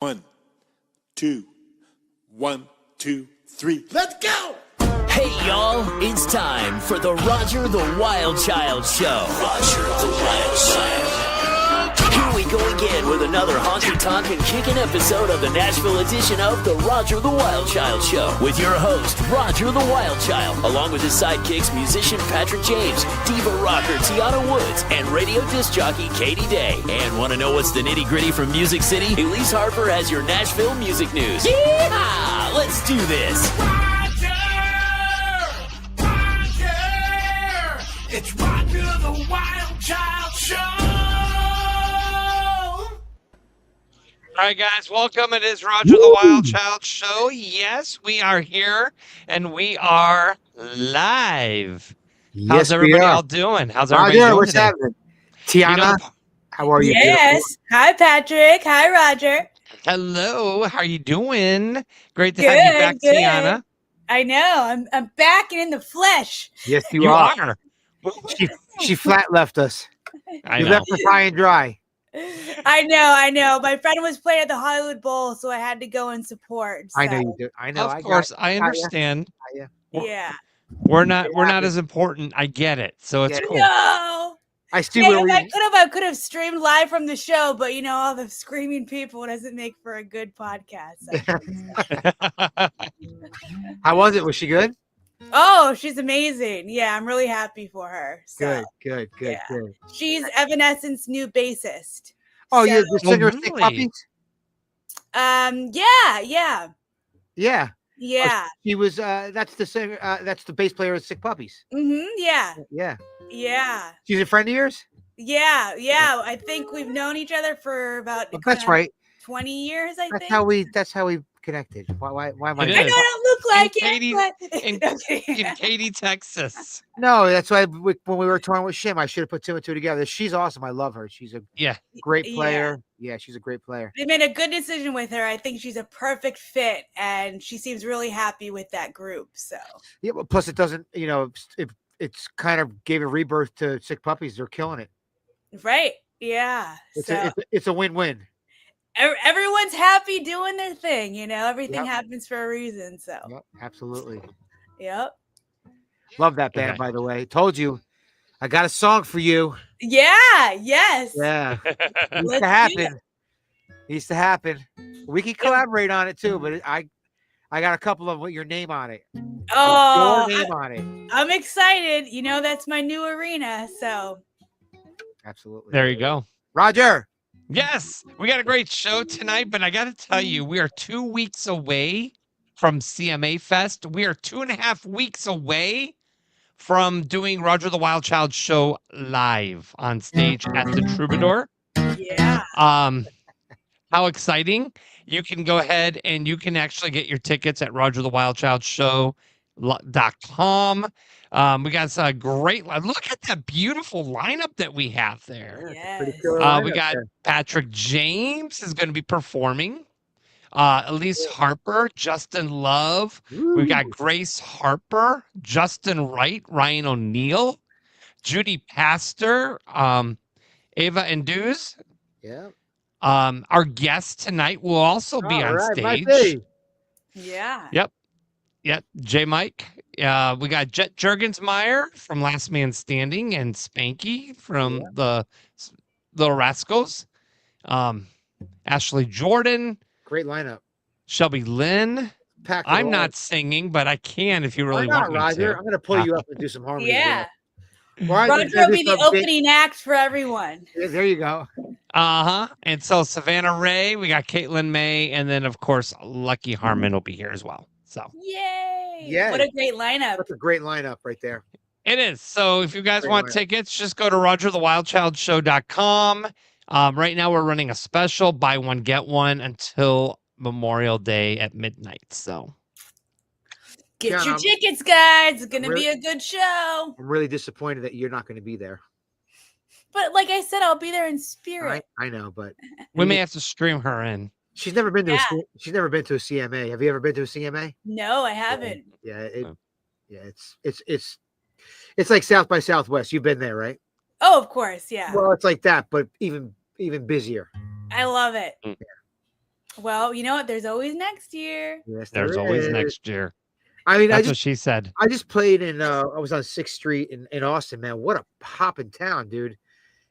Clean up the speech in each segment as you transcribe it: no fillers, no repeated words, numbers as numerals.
1, 2, 1, 2, 3. Let's go! Hey, y'all, it's time for the Roger the Wild Child Show. Roger the Wild Child. Here we go again with another honky tonk and kicking episode of the Nashville edition of the Roger the Wild Child Show with your host, Roger the Wild Child, along with his sidekicks, musician Patrick James, diva rocker Tiana Woods, and radio disc jockey Kadie Daye. And want to know what's the nitty gritty from Music City? Elise Harper has your Nashville music news. Yeehaw! Let's do this. It's Roger the Wild Child Show. All right, guys, welcome. It is Roger the Wild Child Show. Yes, we are here, and we are live. How's everybody all doing? How's everybody doing what's today? happening? Tiana, how are you? Yes. Beautiful? Hi, Patrick. Hi, Roger. Hello. How are you doing? Great to Good, have you back, good. Tiana. I know. I'm back and in the flesh. Yes, you You are. are. She flat left us. I You know. left us high and dry. I know. My friend was playing at the Hollywood Bowl, so I had to go and support. I know so, you do. I know. Of course, I understand. Yeah. We're not as important. I get it. So it's Yeah. cool. No. I see Yeah, where we. I could have streamed live from the show, but all the screaming people doesn't make for a good podcast. How was it? Was she good? Oh, she's amazing. Yeah, I'm really happy for her. So, Good. yeah. She's Evanescence's new bassist. Oh, So- you're the singer of Sick really? Puppies? Yeah. Yeah. Yeah. She was. That's the singer. That's the bass player of Sick Puppies. Yeah. Yeah. Yeah. She's a friend of yours. Yeah. I think we've known each other for about That's right. 20 years. I That's think. That's how we connected. Why am I? It I is. know I don't look like Katie- it, but in Katy, Texas. No, that's why when we were touring with Shim, I should have put two and two together. She's awesome. I love her. She's a Yeah. great Yeah. player. Yeah, she's a great player. they made a good decision with her. I think she's a perfect fit, and she seems really happy with that group. So Yeah, but plus it doesn't, it's kind of gave a rebirth to Sick Puppies. They're killing it. right, yeah. It's a win-win. Everyone's happy doing their thing. Everything Yep. happens for a reason. So Yep, absolutely. yep. Love that band, Okay. by the way. Told you, I got a song for you. Yeah. Yes. Yeah, Let's used to do happen. Used to happen. We can collaborate on it too, but I got a couple of with your name on it. Oh, Your name on it. I'm excited. That's my new arena. So Absolutely. There you go. Roger. Yes, we got a great show tonight, but I got to tell you, we are 2 weeks away from CMA Fest. We are 2.5 weeks away from doing Roger the Wild Child show live on stage at the Troubadour. yeah. How exciting. You can go ahead and you can actually get your tickets at rogerthewildchildshow.com. We got a great, look at that beautiful lineup that we have there. Pretty Yes. killer We lineup got there. Patrick James is going to be performing. Elise Harper, Justin Love. We got Grace Harper, Justin Wright, Ryan O'Neill, Judy Pastor, Ava Enduze. Yeah. Our guest tonight will also be on stage. Yeah. Yep, J Mike. We got Jet Jurgensmeyer from Last Man Standing and Spanky from the Rascals. Ashley Jordan, Great lineup. Shelby Lynn. Packed it I'm all. not singing, but I can if you really Why not, want me Roger? to. I'm gonna pull you up and do some harmony. Yeah. Roger Roger will be the opening act for everyone. There you go. And so Savannah Ray, we got Caitlin May, and then of course Lucky Harmon will be here as well. So Yay. Yay. What a great lineup. That's a great lineup right there. it is. So if you guys Great want lineup. tickets, just go to rogerthewildchildshow.com. Right now we're running a special, buy one, get one until Memorial Day at midnight. So Get Yeah, your I'm- tickets, guys. It's going to really- be a good show. I'm really disappointed that you're not going to be there. But like I said, I'll be there in spirit. I know, but we may have to stream her in. she's never been to Yeah. she's never been to a CMA. Have you ever been to a CMA? No, I haven't. Yeah, Oh. it's like South by Southwest. You've been there, right? Oh, of course. Yeah. Well, it's like that, but even busier. I love it. Well, you know what? There's always next year. Yes, There's there always is. next year. I mean, That's what she said. I just played in. I was on 6th Street in Austin, man. What a poppin' town, dude.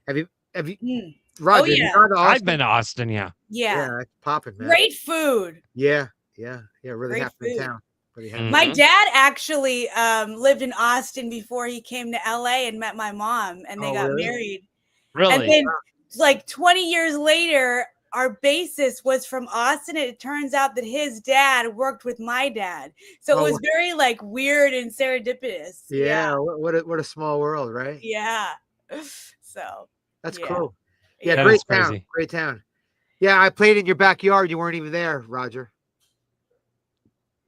Have you, Mm. Roger? Oh, have you yeah. gone to Austin? I've been to Austin, yeah. Yeah. Yeah, it's popping, man. Great food. Yeah. Really Great happening food. town. Really happening. My Mhm. dad actually lived in Austin before he came to LA and met my mom, and they Oh, got really? married. And Really? then, like 20 years later, our bassist was from Austin. And it turns out that his dad worked with my dad, so it Oh, was very like weird and serendipitous. Yeah. What a small world, right? Yeah. So That's yeah. cool. Yeah, That great is town. crazy. Great town. Yeah, I played in your backyard. You weren't even there, Roger.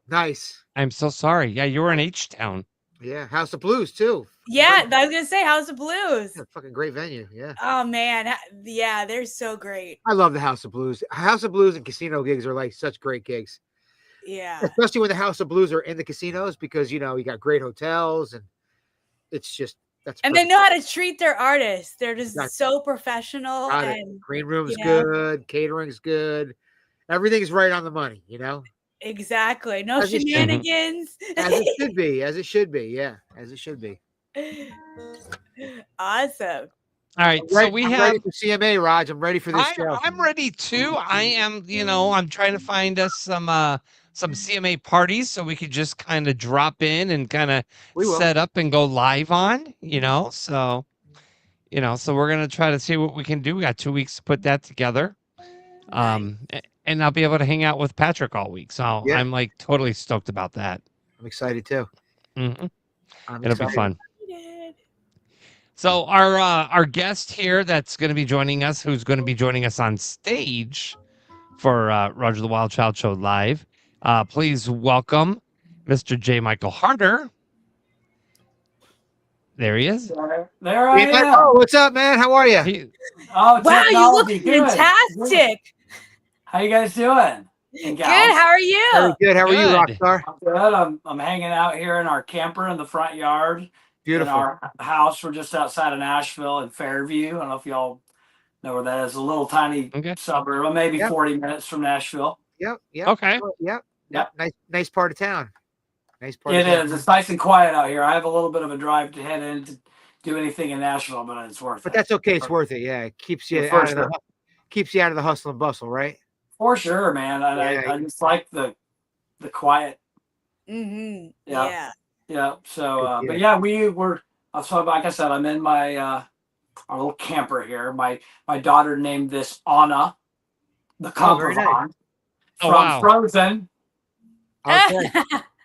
Nice. I'm so sorry. Yeah, you were in H-Town. Yeah, House of Blues too. Yeah, I was gonna say House of Blues. Yeah, fucking great venue. Yeah. Oh man, yeah, they're so great. I love the House of Blues. House of Blues and casino gigs are like such great gigs. Yeah, Especially when the House of Blues are in the casinos because you got great hotels and it's just and they perfect. know how to treat their artists. They're just Got it. so professional. Got it. And Green room's you know. good, catering's good, everything's right on the money. Exactly. No As it should. shenanigans. As it should be. As it should be. Yeah, as it should be. Awesome. All right, so we I'm have. ready for CMA, Raj. I'm ready for this show. I'm ready too. I am. I'm trying to find us some CMA parties so we could just kind of drop in and kind of We will. set up and go live on. So we're gonna try to see what we can do. We got 2 weeks to put that together. And I'll be able to hang out with Patrick all week. So Yeah. I'm like totally stoked about that. I'm excited too. Mhm. I'm It'll excited. be fun. So our guest here that's going to be joining us, who's going to be joining us on stage for Roger the Wild Child Show Live, please welcome Mr. J. Michael Harter. There he is. There I Yeah, am. oh, what's up, man? How are you? Oh, Wow, you look technology, good. fantastic. How you guys doing? Good. How are you? Very good. How are you, Good. Rockstar? I'm good. I'm hanging out here in our camper in the front yard. Beautiful. In our house. We're just outside of Nashville in Fairview. I don't know if y'all know where that is. A little tiny suburb, maybe Yep. 40 minutes from Nashville. Yep. Okay. Yep. Yep. Nice part of town. Nice part. It of town. is. It's nice and quiet out here. I have a little bit of a drive to head in to do anything in Nashville, but it's worth But it. that's okay. It's worth it. Yeah, it keeps you For out of sure. the hustle and bustle, right? For sure, man. And Yeah. I just like the quiet. Mm-hmm. Yeah. Yeah. So, Good but deal. yeah, we were. So, like I said, I'm in my our little camper here. My daughter named this Anna, the very nice. Comprovan, Oh, from wow. Frozen. Okay.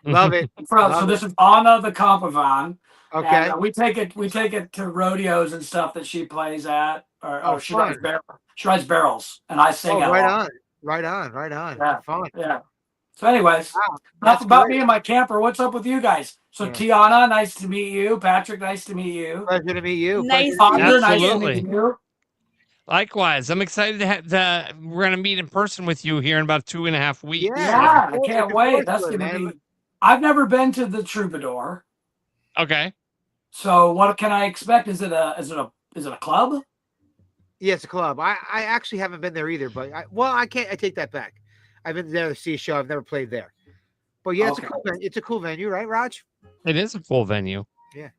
Love it. So Love this is Anna the Comprovan. Okay. And we take it to rodeos and stuff that she plays at, or she rides fun. she rides barrels, and I sing. Oh, along. right on. Yeah. Fun. Yeah. So, anyways, Wow, enough that's about great. me and my camper. What's up with you guys? So, Yeah. Tiana, nice to meet you. Patrick, nice to meet you. Pleasure to meet you. Nice Pleasure to meet Harter, you. nice to Absolutely. meet you. Likewise, I'm excited to we're going to meet in person with you here in about 2.5 weeks. Yeah, I looking can't forward wait. to That's it, going to man. be. I've never been to the Troubadour. Okay. So, what can I expect? Is it a club? Yeah, it's a club. I actually haven't been there either, but I take that back. I've been there to see a show. I've never played there. But yeah, Okay. it's a cool venue, right, Raj? It is a full venue. Yeah.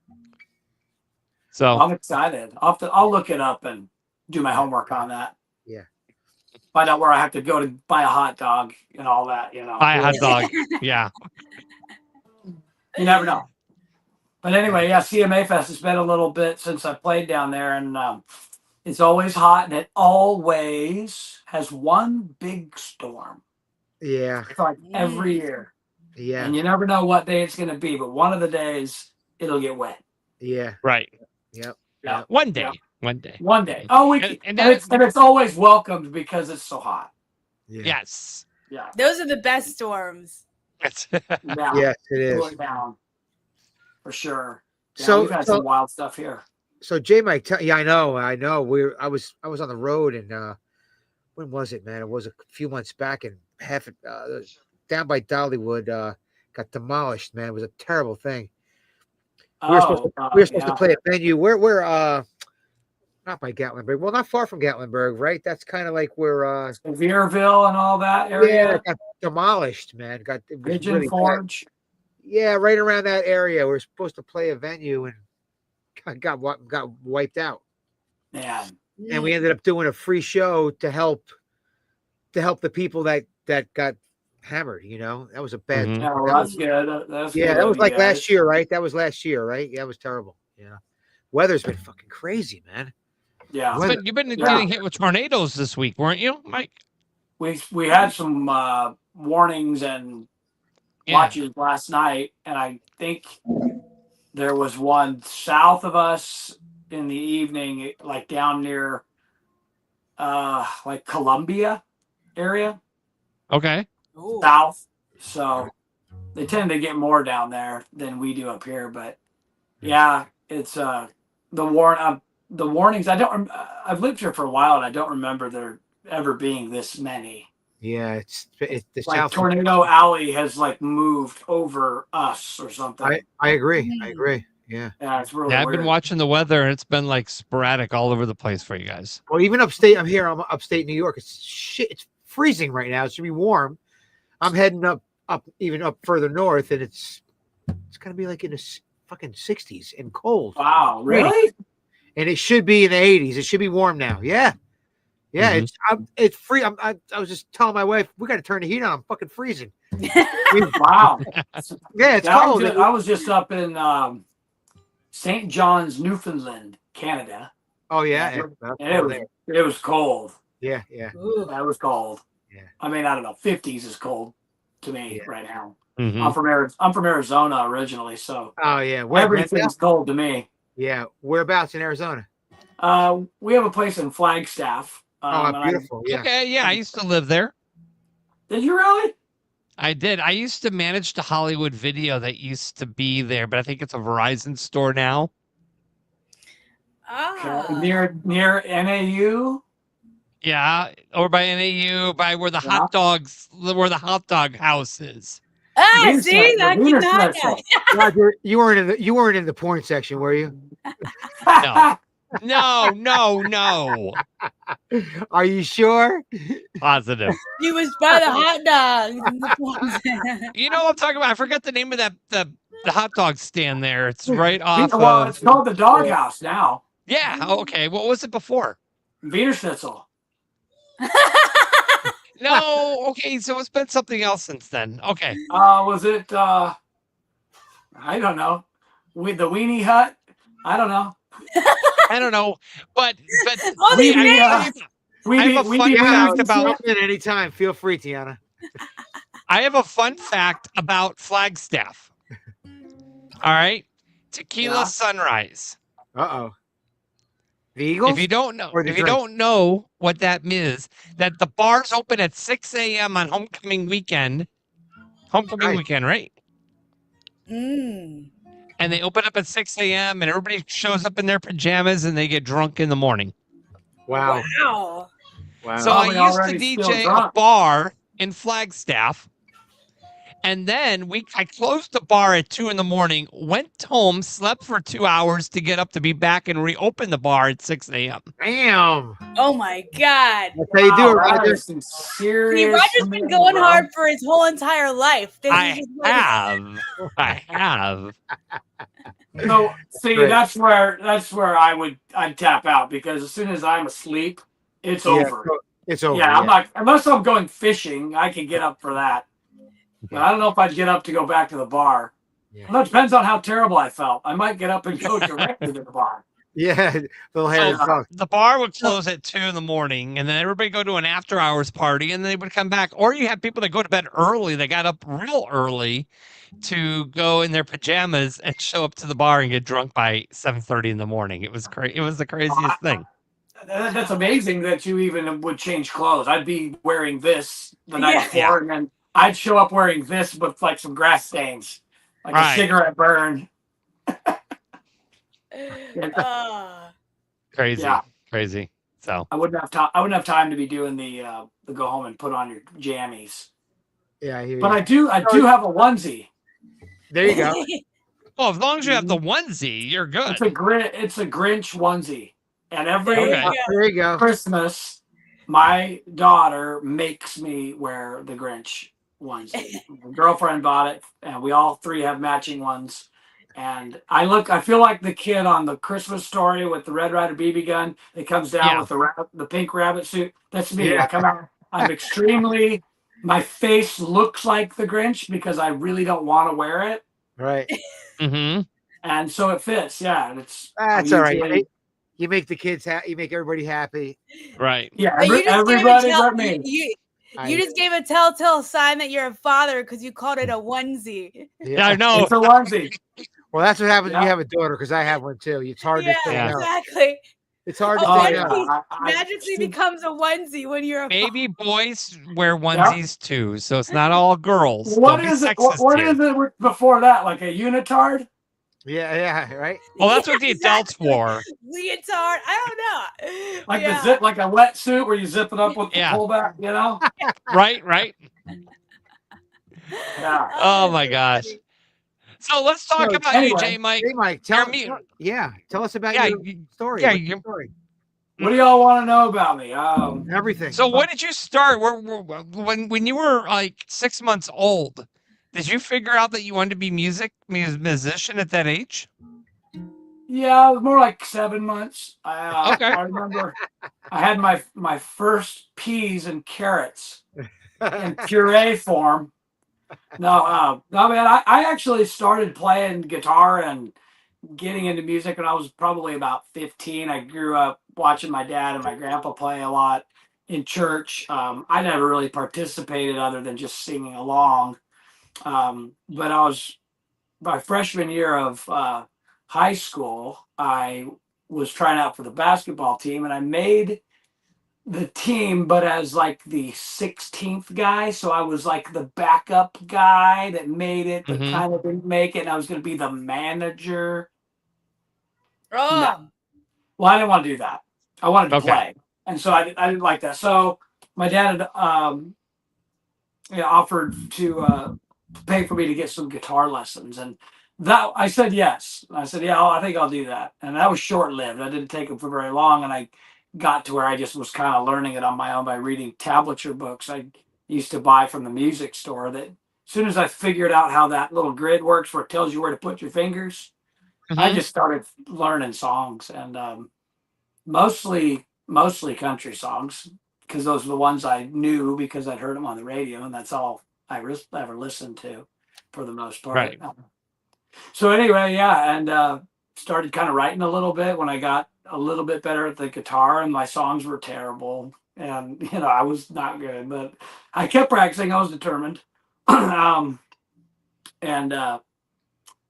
So I'm excited. I'll look it up and do my homework on that. Yeah. Find out where I have to go to buy a hot dog and all that. buy a hot dog. Yeah. You never know. But anyway, yeah, CMA Fest. It's been a little bit since I played down there, and it's always hot, and it always has one big storm. Yeah. It's like every year, Yeah. and you never know what day it's going to be. But one of the days, it'll get wet. Yeah. Right. Yep. Yeah. One day. Yeah. One day. One day. Oh, And it's always welcomed because it's so hot. Yeah. Yes. Yeah. Those are the best storms. Yeah. Yes, it is. Cool it down. For sure. Yeah, So- we've had so- some wild stuff here. So J Mike, yeah, I know. I was on the road, and when was it, man? It was a few months back, and down by Dollywood got demolished, man. It was a terrible thing. We were supposed to play a venue. We're not not by Gatlinburg. Well, not far from Gatlinburg, right? That's kind of like where Sevierville and all that area. it got demolished, man. It was Pigeon really bad. Forge. Yeah, right around that area. We're supposed to play a venue and got wiped out. Man. And we ended up doing a free show to help the people that got hammered. You know, that was a bad. Mhm. Yeah, well, that's good. That's Yeah, good that was of like you last guys. year, right? That was last year, right? Yeah, it was terrible. Yeah, weather's been fucking crazy, man. Yeah. Weather- You've been getting hit with tornadoes this week, weren't you, Mike? We had some warnings and watches last night, and I think there was one south of us in the evening, like down near like Columbia area, Okay. Ooh. south. So they tend to get more down there than we do up here. But yeah, it's the warnings. I've lived here for a while, and I don't remember there ever being this many. Yeah, it's the Like South. Tornado Alley has like moved over us or something. I agree. I agree. Yeah. Yeah, it's really Yeah, I've weird. been watching the weather, and it's been like sporadic all over the place for you guys. Well, even upstate. I'm upstate New York. It's shit. It's freezing right now. It should be warm. I'm heading up even up further north, and it's gonna be like in the fucking 60s and cold. Wow, really? And it should be in the 80s. It should be warm now. Yeah. Yeah, Mhm. it's free. I was just telling my wife we got to turn the heat on. I'm fucking freezing. Wow. Yeah, it's Yeah, cold. I was just up in St. John's, Newfoundland, Canada. Oh yeah, And it was cold. yeah. Ooh. That was cold. Yeah. I mean, I don't know. 50s is cold to me Yeah. right now. Mhm. I'm from Arizona originally, so Oh yeah. everything's cold to me. Yeah. Whereabouts in Arizona? We have a place in Flagstaff. and Beautiful. Yeah. Okay, yeah, I used to live there. Did you really? I did. I used to manage the Hollywood Video that used to be there, but I think it's a Verizon store now. Ah. Near NAU. Yeah, over by NAU, by where the hot dogs, where the hot dog house is. Ah, Wiener see, Schnitzel, that Wiener keep not Schnitzel. Roger, you weren't in the porn section, were you? No. No. Are you sure? Positive. He was by the hot dogs. You know what I'm talking about? I forgot the name of the hot dog stand there. It's right off Well, of. it's called the Doghouse now. Yeah. Okay. What was it before? Wiener Schnitzel. No. Okay. So it's been something else since then. Okay. Was it? I don't know. With the Weenie Hut. I don't know. I don't know, but All these I names. have a fun fact about. Jump in anytime. Feel free, Tiana. I have a fun fact about Flagstaff. All right, Tequila Yeah. Sunrise. The Eagles. If you don't know, Or the if you drink? don't know what that is, that the bars open at 6 a.m. on homecoming weekend. Homecoming Right. weekend, right? Mm. And they open up at 6 a.m. and everybody shows up in their pajamas and they get drunk in the morning. Wow. Wow. Wow. So Probably I used to already still DJ a drunk. bar in Flagstaff. And then I closed the bar at 2 a.m, went home, slept for 2 hours to get up to be back and reopen the bar at 6 a.m. Damn. Oh my God. That's how you do it, Wow, that Roger. is some See, serious Roger's been commitment, going bro. hard for his whole entire life. This I is just like- have. So see, Great. that's where I'd tap out, because as soon as I'm asleep, it's over. It's over. Yeah, I'm not, unless I'm going fishing, I can get up for that. But I don't know if I'd get up to go back to the bar. Yeah. Well, that depends on how terrible I felt. I might get up and go directly to the bar. Yeah, little hair. So the bar would close at 2 a.m, and then everybody go to an after hours party, and they would come back. Or you have people that go to bed early. They got up real early to go in their pajamas and show up to the bar and get drunk by 7:30 in the morning. It was crazy. It was the craziest thing. That's amazing that you even would change clothes. I'd be wearing this the night Yeah. before, and then I'd show up wearing this with like some grass stains, like Right. a cigarette burn. Crazy. Yeah. Crazy. So I wouldn't have time. I wouldn't have time to be doing the go home and put on your jammies. Yeah, I hear But you. I do have a onesie. There you go. well, as long as you have the onesie, you're good. It's a Grinch onesie. And There every you Okay. go. There you go. Christmas, my daughter makes me wear the Grinch onesie. My girlfriend bought it, and we all three have matching ones. And I feel like the kid on the Christmas Story with the Red Ryder BB gun that comes down Yeah. with the pink rabbit suit. That's me. Yeah. I come out. I'm extremely. My face looks like the Grinch because I really don't want to wear it, Right. Mm-hmm. and so it fits. Yeah, and it's. That's I all right. usually- You make the kids happy. You make everybody happy. Right. Yeah, But you just everybody gave a but me. you just gave a telltale sign that you're a father because you called it a onesie. Yeah, I know. It's a onesie. Well, that's what happens when you Yeah. have a daughter, because I have one too. It's hard Yeah, to say Yeah. no. exactly. It's hard to Oh, say yeah. no. Magically becomes a onesie when you're a Maybe boys wear onesies too, so it's not all girls. What Don't be is it? sexist What here. is it before that? Like a unitard? Yeah, right. Well, that's what the Exactly. adults wore. Leotard. I don't know. Like yeah. the zip, like a wetsuit where you zip it up with the Yeah. pullback, you know? Right, right. Yeah. Oh my gosh. So let's talk So, about anyway, you, J. Mike. Hey, Mike, You're tell mute. tell us about Yeah, your story. yeah, What's you- your story? What do y'all want to know about me? Everything. So when did you start? When you were like 6 months old, did you figure out that you wanted to be musician at that age? Yeah, it was more like 7 months. Okay. I remember I had my first peas and carrots in puree form. No, man, I actually started playing guitar and getting into music when I was probably about 15. I grew up watching my dad and my grandpa play a lot in church. I never really participated other than just singing along. But I was my freshman year of high school, I was trying out for the basketball team, and I made the team, but as like the 16th guy. So I was like the backup guy that made it, but Mhm. kind of didn't make it. And I was going to be the manager. Oh. Well, I didn't want to do that. I wanted to Okay. play. And so I didn't like that. So my dad had offered to pay for me to get some guitar lessons. And that I said yes. I said, yeah, I think I'll do that. And that was short lived. I didn't take it for very long. And I got to where I just was kind of learning it on my own by reading tablature books I used to buy from the music store. That as soon as I figured out how that little grid works where it tells you where to put your fingers, I Mhm. just started learning songs, and mostly country songs, because those were the ones I knew because I'd heard them on the radio, and that's all I ever listened to for the most part. Right. So anyway, yeah, and started kind of writing a little bit when I got a little bit better at the guitar, and my songs were terrible, and I was not good, but I kept practicing. I was determined. And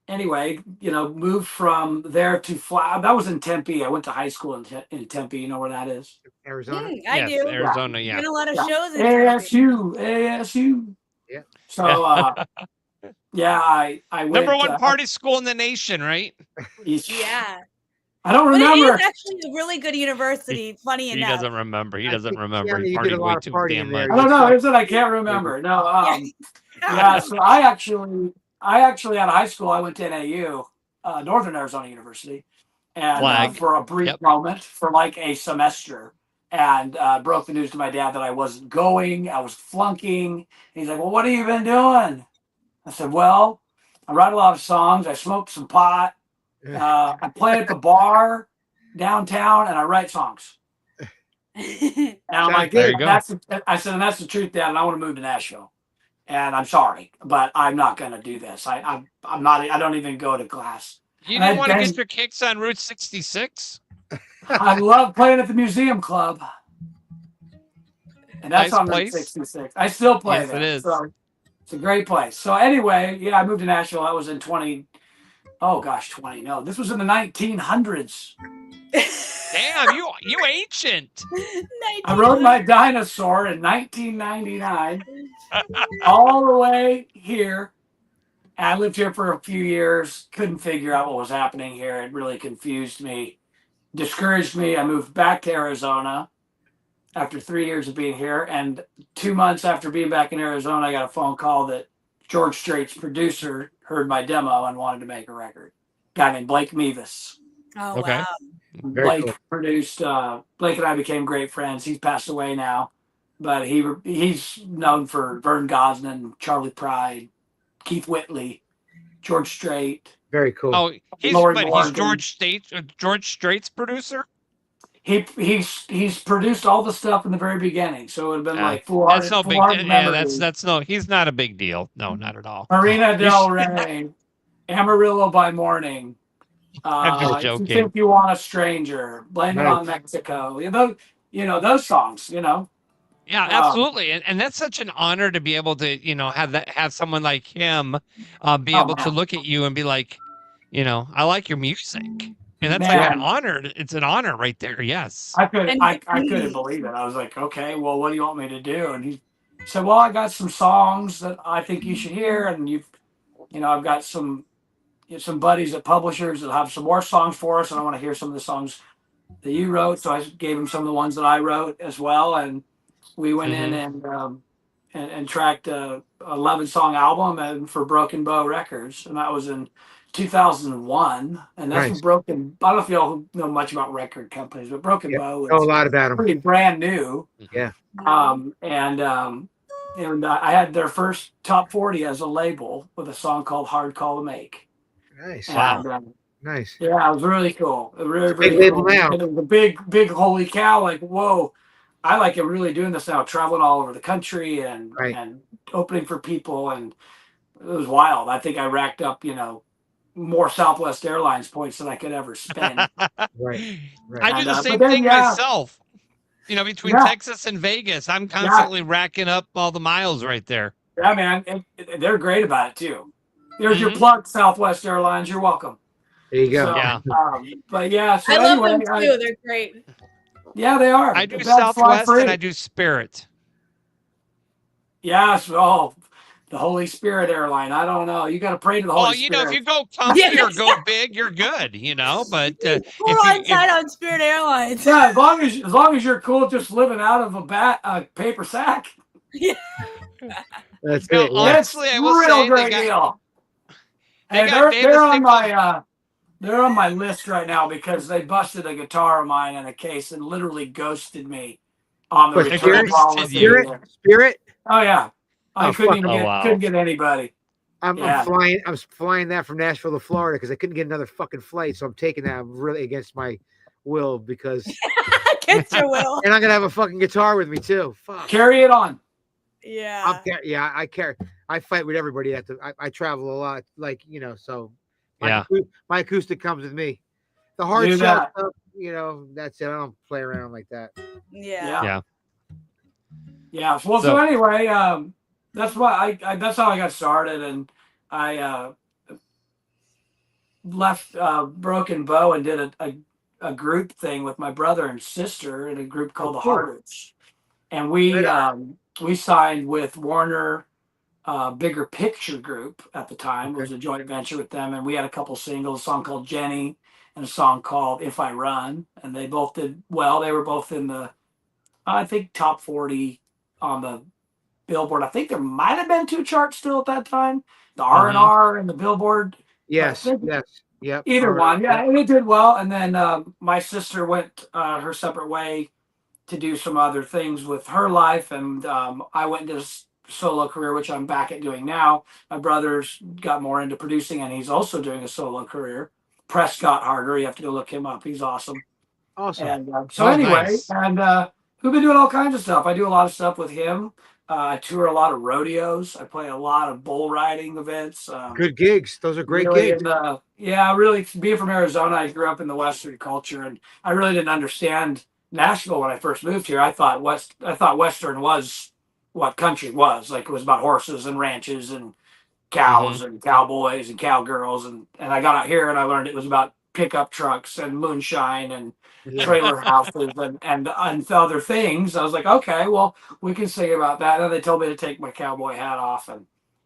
anyway, moved from there to that was in Tempe. I went to high school in Tempe. You know where that is? Arizona. I Yes, do. Arizona. Yeah. Been a lot of Yeah. shows in Tempe. ASU. Yeah. So, yeah, I went. Number one party school in the nation, right? Yeah. I don't But it remember. is actually a really good university, funny He use. doesn't remember. He I doesn't think, remember. yeah, He you did a partied lot way of too partying damn there. much. I don't know. Is it? I can't remember. No. Yeah. So I actually out of high school, I went to NAU, Northern Arizona University, and Flag. for a brief Yep. moment, for like a semester, and broke the news to my dad that I wasn't going. I was flunking. And he's like, "Well, what have you been doing?" I said, "Well, I write a lot of songs. I smoked some pot. I play at the bar downtown, and I write songs." And I'm like, There you go. I said, and that's the truth, Dad. And I want to move to Nashville. And I'm sorry, but I'm not going to do this. I'm not. I don't even go to class. You And didn't I've want to been- get your kicks on Route 66? I love playing at the Museum Club, and that's Nice on Route place. 66. I still play Yes, there. it is. So it's a great place. So anyway, yeah, I moved to Nashville. That was in 20. Oh gosh, 20. No, this was in the 1900s. Damn, you ancient. I rode my dinosaur in 1999 all the way here. And I lived here for a few years, couldn't figure out what was happening here. It really confused me, discouraged me. I moved back to Arizona after 3 years of being here. And 2 months after being back in Arizona, I got a phone call that George Strait's producer heard my demo and wanted to make a record. A guy named Blake Mevis. Oh, Okay. wow. Very Blake cool. produced. Blake and I became great friends. He's passed away now, but he's known for Vern Gosman, Charlie Pride, Keith Whitley, George Strait, Very cool. Oh, Lori he's Morgan. George Strait's producer. He's produced all the stuff in the very beginning, so it would have been like That's no full big. heart Yeah, memory. that's no. He's not a big deal. No, not at all. Marina You Del sh- Rey, Amarillo by Morning. I'm just If you joking. think you want a stranger, blame it Nice. on Mexico. Those songs. Yeah, absolutely, and that's such an honor to be able to have someone like him be Oh, able to man. look at you and be like, I like your music, and that's Man. like an honor. It's an honor right there. Yes. I couldn't believe it. I was like, okay, well, what do you want me to do? And he said, well, I got some songs that I think you should hear, and I've got some buddies at publishers that have some more songs for us, and I want to hear some of the songs that you wrote. So I gave him some of the ones that I wrote as well, and we went in and tracked a 11-song album and for Broken Bow Records, and that was in 2001. And that's Nice. Broken. I don't know if y'all know much about record companies, but Broken Bow Know a is lot about them. pretty brand new. Yeah. And I had their first top 40 as a label with a song called "Hard Call to Make." Nice. Wow. And, Nice. yeah, it was really cool. Really, Big really label cool. now. And it was a big holy cow! Like, whoa! I like it really doing this now, traveling all over the country and Right. and opening for people, and it was wild. I think I racked up, more Southwest Airlines points than I could ever spend. Right. I do And, the but same then, thing yeah. myself. Between Yeah. Texas and Vegas, I'm constantly racking up all the miles right there. Yeah, man, they're great about it too. There's your Mhm. plug, Southwest Airlines. You're welcome. There you go. So, Yeah. but yeah, so I love anyway, them too. They're great. yeah, they are. I do The best fly Southwest free. and I do Spirit. Yes, the Holy Spirit airline. I don't know. You got to pray to the Holy Well, Spirit. if you go comfy or go big, you're good. But We're on side on Spirit Airlines. Yeah, as long as you're cool, just living out of a paper sack. That's No, it. Yeah. honestly, I will Real say great deal. And they're on my list right now because they busted a guitar of mine in a case and literally ghosted me on the What, return Spirit? policy. Spirit? Oh yeah, I Oh, couldn't fuck. even wow. couldn't get anybody. I'm Yeah. flying that from Nashville to Florida because I couldn't get another fucking flight. So I'm taking that really against my will because Against your will. and I'm gonna have a fucking guitar with me too. Fuck. Carry it on. Yeah. I carry. I fight with everybody. I travel a lot, so Yeah. my acoustic comes with me. The hard Do shell that. stuff, that's it. I don't play around like that. Yeah. Yeah. Well, so anyway, that's why that's how I got started, and I left Broken Bow and did a group thing with my brother and sister in a group called the cool. Harters, and we signed with Warner Bigger Picture Group at the time. It was a joint venture with them, and we had a couple singles, a song called Jenny and a song called If I Run, and they both did well. They were both in the, I think, top 40 on the Billboard. I think there might have been 2 charts still at that time, the R&R and the Billboard. Yes. Yep. Either All right. one, yeah, and it did well. And then my sister went her separate way to do some other things with her life, and I went into solo career, which I'm back at doing now. My brother's got more into producing, and he's also doing a solo career. Prescott Harter, you have to go look him up. He's awesome. Awesome. And Nice. and we've been doing all kinds of stuff. I do a lot of stuff with him. I tour a lot of rodeos. I play a lot of bull riding events. Good gigs. Those are great really gigs. really being from Arizona, I grew up in the Western culture, and I really didn't understand Nashville when I first moved here. I thought Western was what country was. Like, it was about horses and ranches and cows and cowboys and cowgirls, and I got out here and I learned it was about pickup trucks and moonshine and trailer houses and other things. I was like, okay, well, we can sing about that. And they told me to take my cowboy hat off, and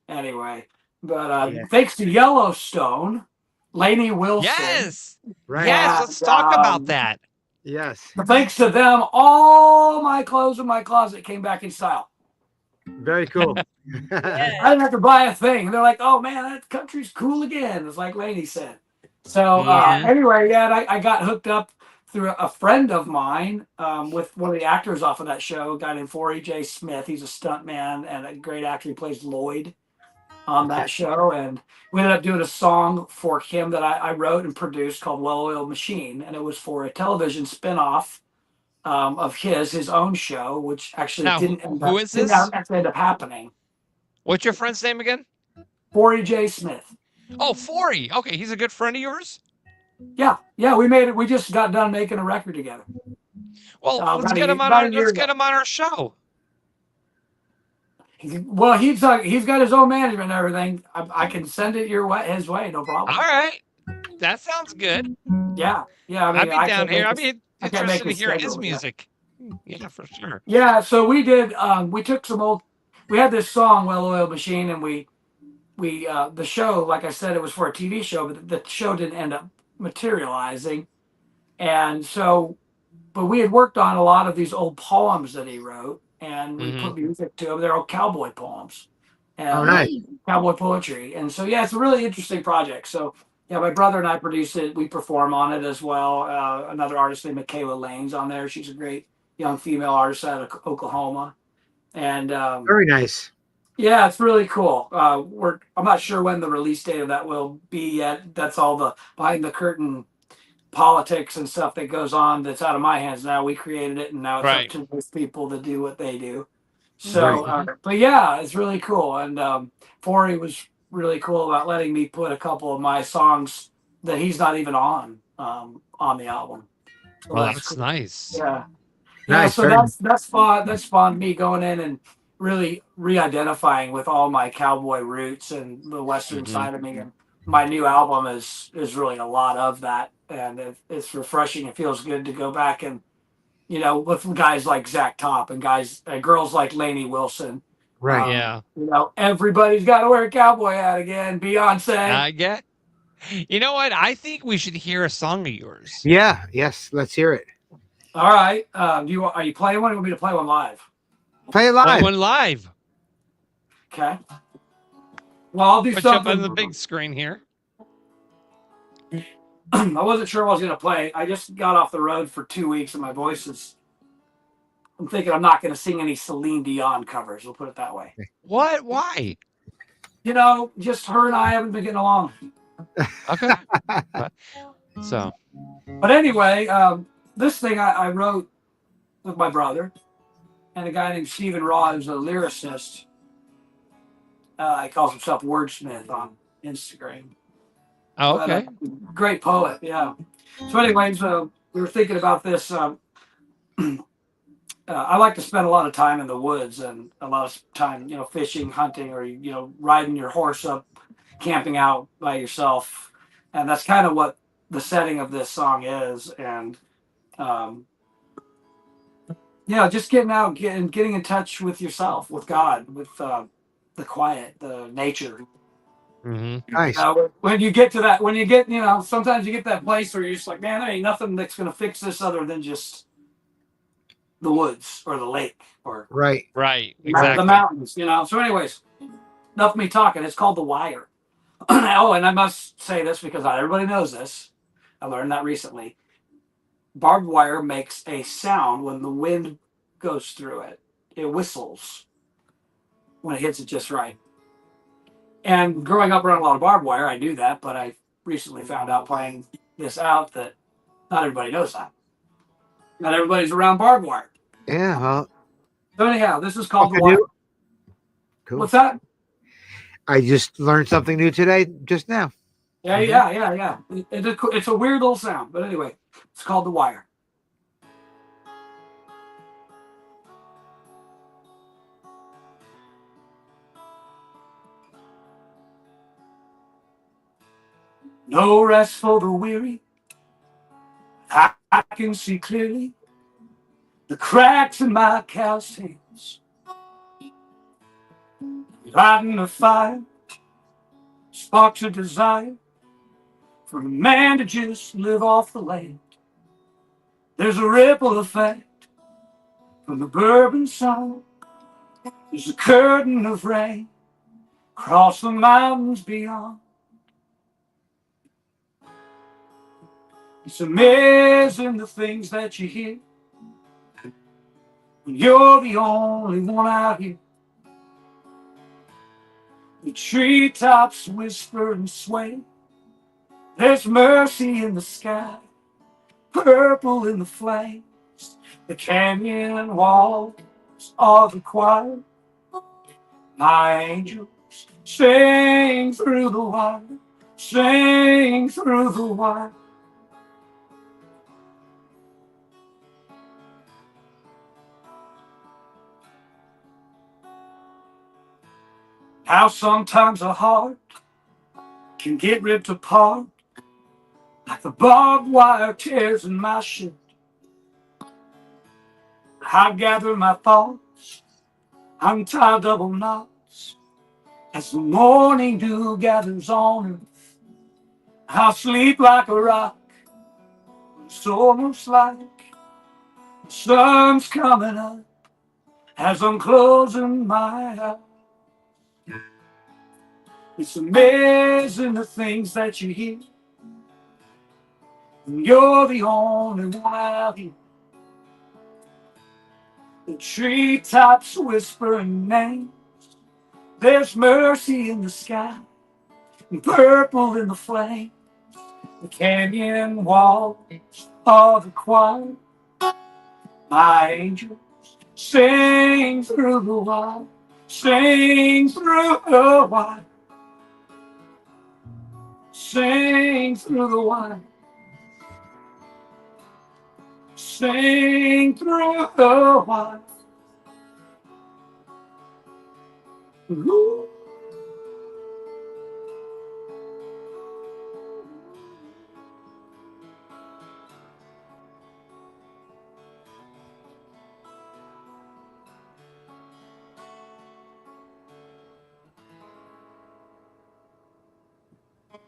anyway, but thanks to Yellowstone, Lainey Wilson. Yes. Right. Yes. Let's talk about that. Yes. Thanks to them, all my clothes in my closet came back in style. Very cool. I didn't have to buy a thing. They're like, oh man, that country's cool again. It's like Lainey said. So anyway, I got hooked up through a friend of mine, with one of the actors off of that show, a guy named Forrie Smith. He's a stunt man and a great actor. He plays Lloyd on that show. And we ended up doing a song for him that I wrote and produced called Well-Oiled Machine. And it was for a television spinoff of his own show, which actually Now, didn't who is this? actually end up happening. What's your friend's name again? Forrie Smith. Oh, Forrie. Okay, he's a good friend of yours. Yeah, we made it. We just got done making a record together. Well, let's get him on our show. Well, he's got his own management and everything. I can send it his way, no problem. All right, that sounds good. Yeah. I mean, I'd be down here. I'd be interested to hear his music. Yeah, for sure. Yeah, so we did. We took we had this song, Well-Oiled Machine, and we the show, like I said, it was for a TV show, but the show didn't end up materializing, and so, but we had worked on a lot of these old poems that he wrote, and we put music to them. They're all cowboy poems, and nice. Cowboy poetry, and so yeah, it's a really interesting project. So yeah, my brother and I produced it. We perform on it as well. Another artist named Michaela Lane's on there. She's a great young female artist out of Oklahoma, and very nice. Yeah, it's really cool. I'm not sure when the release date of that will be yet. That's all the behind the curtain politics and stuff that goes on. That's out of my hands now. We created it, and now it's up to those people to do what they do. So, but yeah, it's really cool. And Forrie was really cool about letting me put a couple of my songs that he's not even on the album. So Well, that's cool. Nice. Yeah. Nice. So that's fun. That spawned me going in and really re-identifying with all my cowboy roots and the Western side of me. And my new album is really a lot of that. And it's refreshing. It feels good to go back and, with guys like Zach Top and girls like Lainey Wilson. Right. Yeah. Everybody's got to wear a cowboy hat again. Beyonce. I get. You know what? I think we should hear a song of yours. Yeah. Yes. Let's hear it. All right. Are you playing one? Or you want me to play one live? Play it live. Play one live. Okay. Well, I'll do Put something. you up on the big screen here. I wasn't sure what I was going to play. I just got off the road for 2 weeks, and my voice is. I'm thinking I'm not going to sing any Celine Dion covers. We'll put it that way. What? Why? Just her and I haven't been getting along. Okay. But anyway, this thing I wrote with my brother and a guy named Stephen Raw, who's a lyricist. He calls himself Wordsmith on Instagram. Oh, okay. Great poet, yeah. So anyways, we were thinking about this. I like to spend a lot of time in the woods and a lot of time, fishing, hunting, or, riding your horse up, camping out by yourself. And that's kind of what the setting of this song is. And, just getting out, getting in touch with yourself, with God, with the quiet, the nature. Mm-hmm. Nice. When you get to that, sometimes you get that place where you're just like, man, there ain't nothing that's going to fix this other than just the woods or the lake or right, exactly. the mountains, So anyways, enough of me talking. It's called The Wire. Oh, and I must say this because not everybody knows this. I learned that recently. Barbed wire makes a sound when the wind goes through it. It whistles when it hits it just right. And growing up around a lot of barbed wire, I knew that, but I recently found out playing this out that not everybody knows that. Not everybody's around barbed wire. Yeah, well. So anyhow, this is called The Wire. Cool. What's that? I just learned something new today, just now. Yeah. It's a weird little sound, but anyway, it's called The Wire. No rest for the weary. I can see clearly the cracks in my calloused hands. Lighting a fire sparks a desire for a man to just live off the land. There's a ripple effect from the bourbon sun. There's a curtain of rain across the mountains beyond. It's a amazing the things that you hear when you're the only one out here. The treetops whisper and sway. There's mercy in the sky, purple in the flames. The canyon walls are the choir. My angels sing through the wire, sing through the wire. How sometimes a heart can get ripped apart like the barbed wire tears in my shirt. I gather my thoughts, untie double knots as the morning dew gathers on earth. I'll sleep like a rock. It's almost like the sun's coming up as I'm closing my eyes. It's amazing the things that you hear when you're the only one out here. The treetops whispering names. There's mercy in the sky and purple in the flames. The canyon walls are the choir. My angels sing through the wire, sing through the wire, sing through the wire, sing through the wire. Ooh.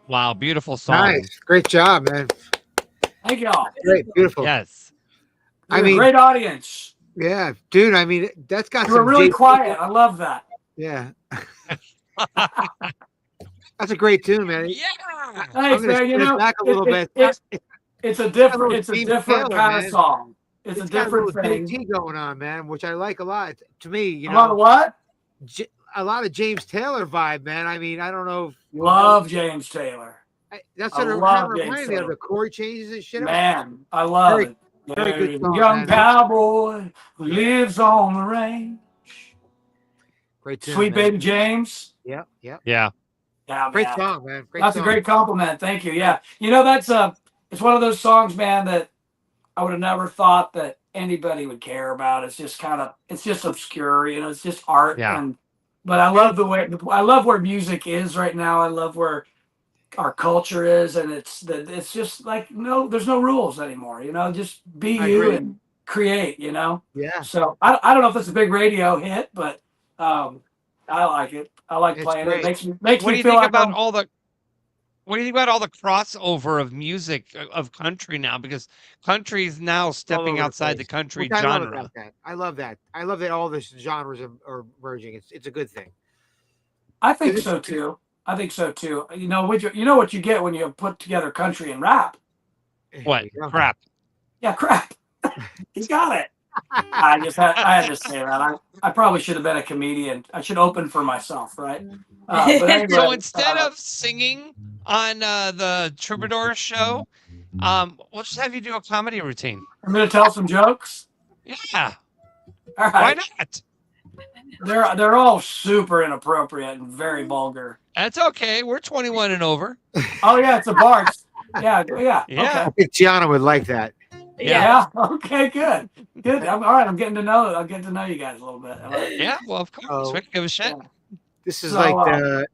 Wow, beautiful song. Nice. Great job, man. Thank y'all. Great. Beautiful. Yes. You're I mean, a great audience. yeah, dude. I mean, that's got You were some really deep- quiet. I love that. Yeah. That's a great tune, man. Yeah. Thanks, I'm gonna man. You spin it know, back a little bit. it's a different, little it's a James different Taylor, kind of man. song. It's a It's got a different little thing. JT going on, man, which I like a lot. To me, you A lot of know, what? a lot of James Taylor vibe, man. I mean, I don't know. Love James Taylor. That's I what it love kind of James reminded me of, Taylor. the chord changes and shit. Man, I love Very- it. very good There's a song, young man. cowboy who lives on the range. Great tune, Sweet man. Baby James. Yep, yep. Yeah. Yeah, Great man. song, man. Great That's song. a great compliment. Thank you. Yeah. You know, it's one of those songs, man, that I would have never thought that anybody would care about. It's just it's just obscure, you know, it's just art. Yeah. But I love I love where music is right now. I love where our culture is. And it's just like, there's no rules anymore, you know, just be I you agree. and create, you know? Yeah. So I don't know if it's a big radio hit, but I like it. I like It's playing great. it. Makes What do me you feel think like about all the What do you think about all the crossover of music of country now? Because country is now all stepping over the outside the place, country which I love genre. about that. I love that. I love that all the genres are merging. It's a good thing. I think It's- so too. I think so too. You know what you get when you put together country and rap. What There you go. crap? Yeah, crap. You got it. I had to say that. I probably should have been a comedian. I should open for myself, right? But anyway, So instead of singing on the Troubadour show, we'll just have you do a comedy routine. I'm going to tell some jokes. Yeah, All why right. not? They're all super inappropriate and very vulgar. That's okay. We're 21 and over. Oh yeah, it's a bar. Yeah. Yeah. Okay. I think Tiana would like that. Yeah. Okay. Good. All right. I'm getting to know you guys a little bit. All right. Yeah. Well, of course. Oh. We don't give a shit. Yeah. This is So, like the.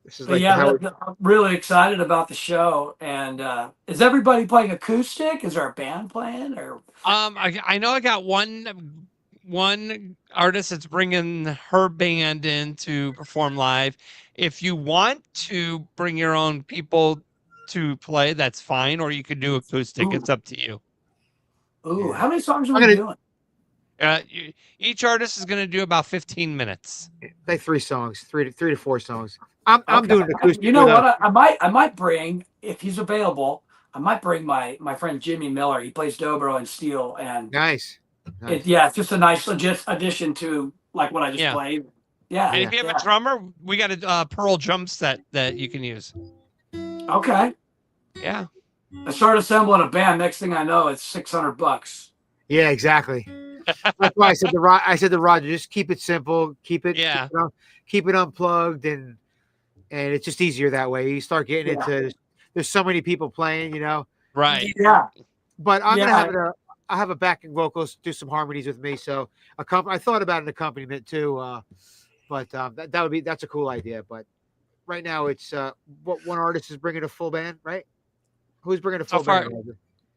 This is But like yeah, the Howard. I'm really excited about the show. And is everybody playing acoustic? Is there a band playing? Or I know I got one artist that's bringing her band in to perform live. If you want to bring your own people to play, that's fine, or you could do acoustic. Ooh. It's up to you. ooh, Yeah. how many songs are I'm we gonna- doing? Each artist is going to do about 15 minutes. Like 3 songs, 3 to 4 songs. I'm Okay. doing acoustic. You know with what? I might bring, if he's available, I might bring my friend Jimmy Miller. He plays dobro and steel, and Nice. it's just a nice addition to like what I just Yeah. played. Yeah. And if you have a drummer, we got a Pearl drum set that you can use. Okay. Yeah. I started assembling a band. Next thing I know, it's $600. Yeah, exactly. That's why I said to Roger, just keep it simple, keep it unplugged, and it's just easier that way. You start getting into there's so many people playing, Right. Yeah. But I'm gonna have a backing vocalist do some harmonies with me. So I thought about an accompaniment too, but that's a cool idea. But right now it's what one artist is bringing a full band, right? Who's bringing a full band?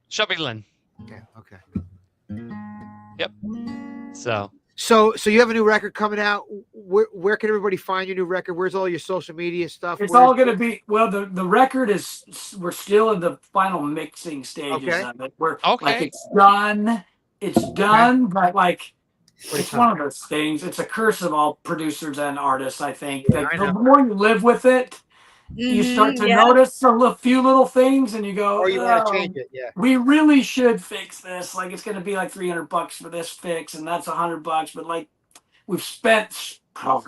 Shelby Lynn. Okay. Yep. So you have a new record coming out. Where can everybody find your new record? Where's all your social media stuff? It's all going to be the record we're still in the final mixing stages of it. Like it's done, but like it's one of those things. It's a curse of all producers and artists. I think the more you live with it, you start to notice a few little things, and you go, or you want to change it. Yeah, we really should fix this. Like it's going to be like $300 for this fix, and that's $100. But like we've spent,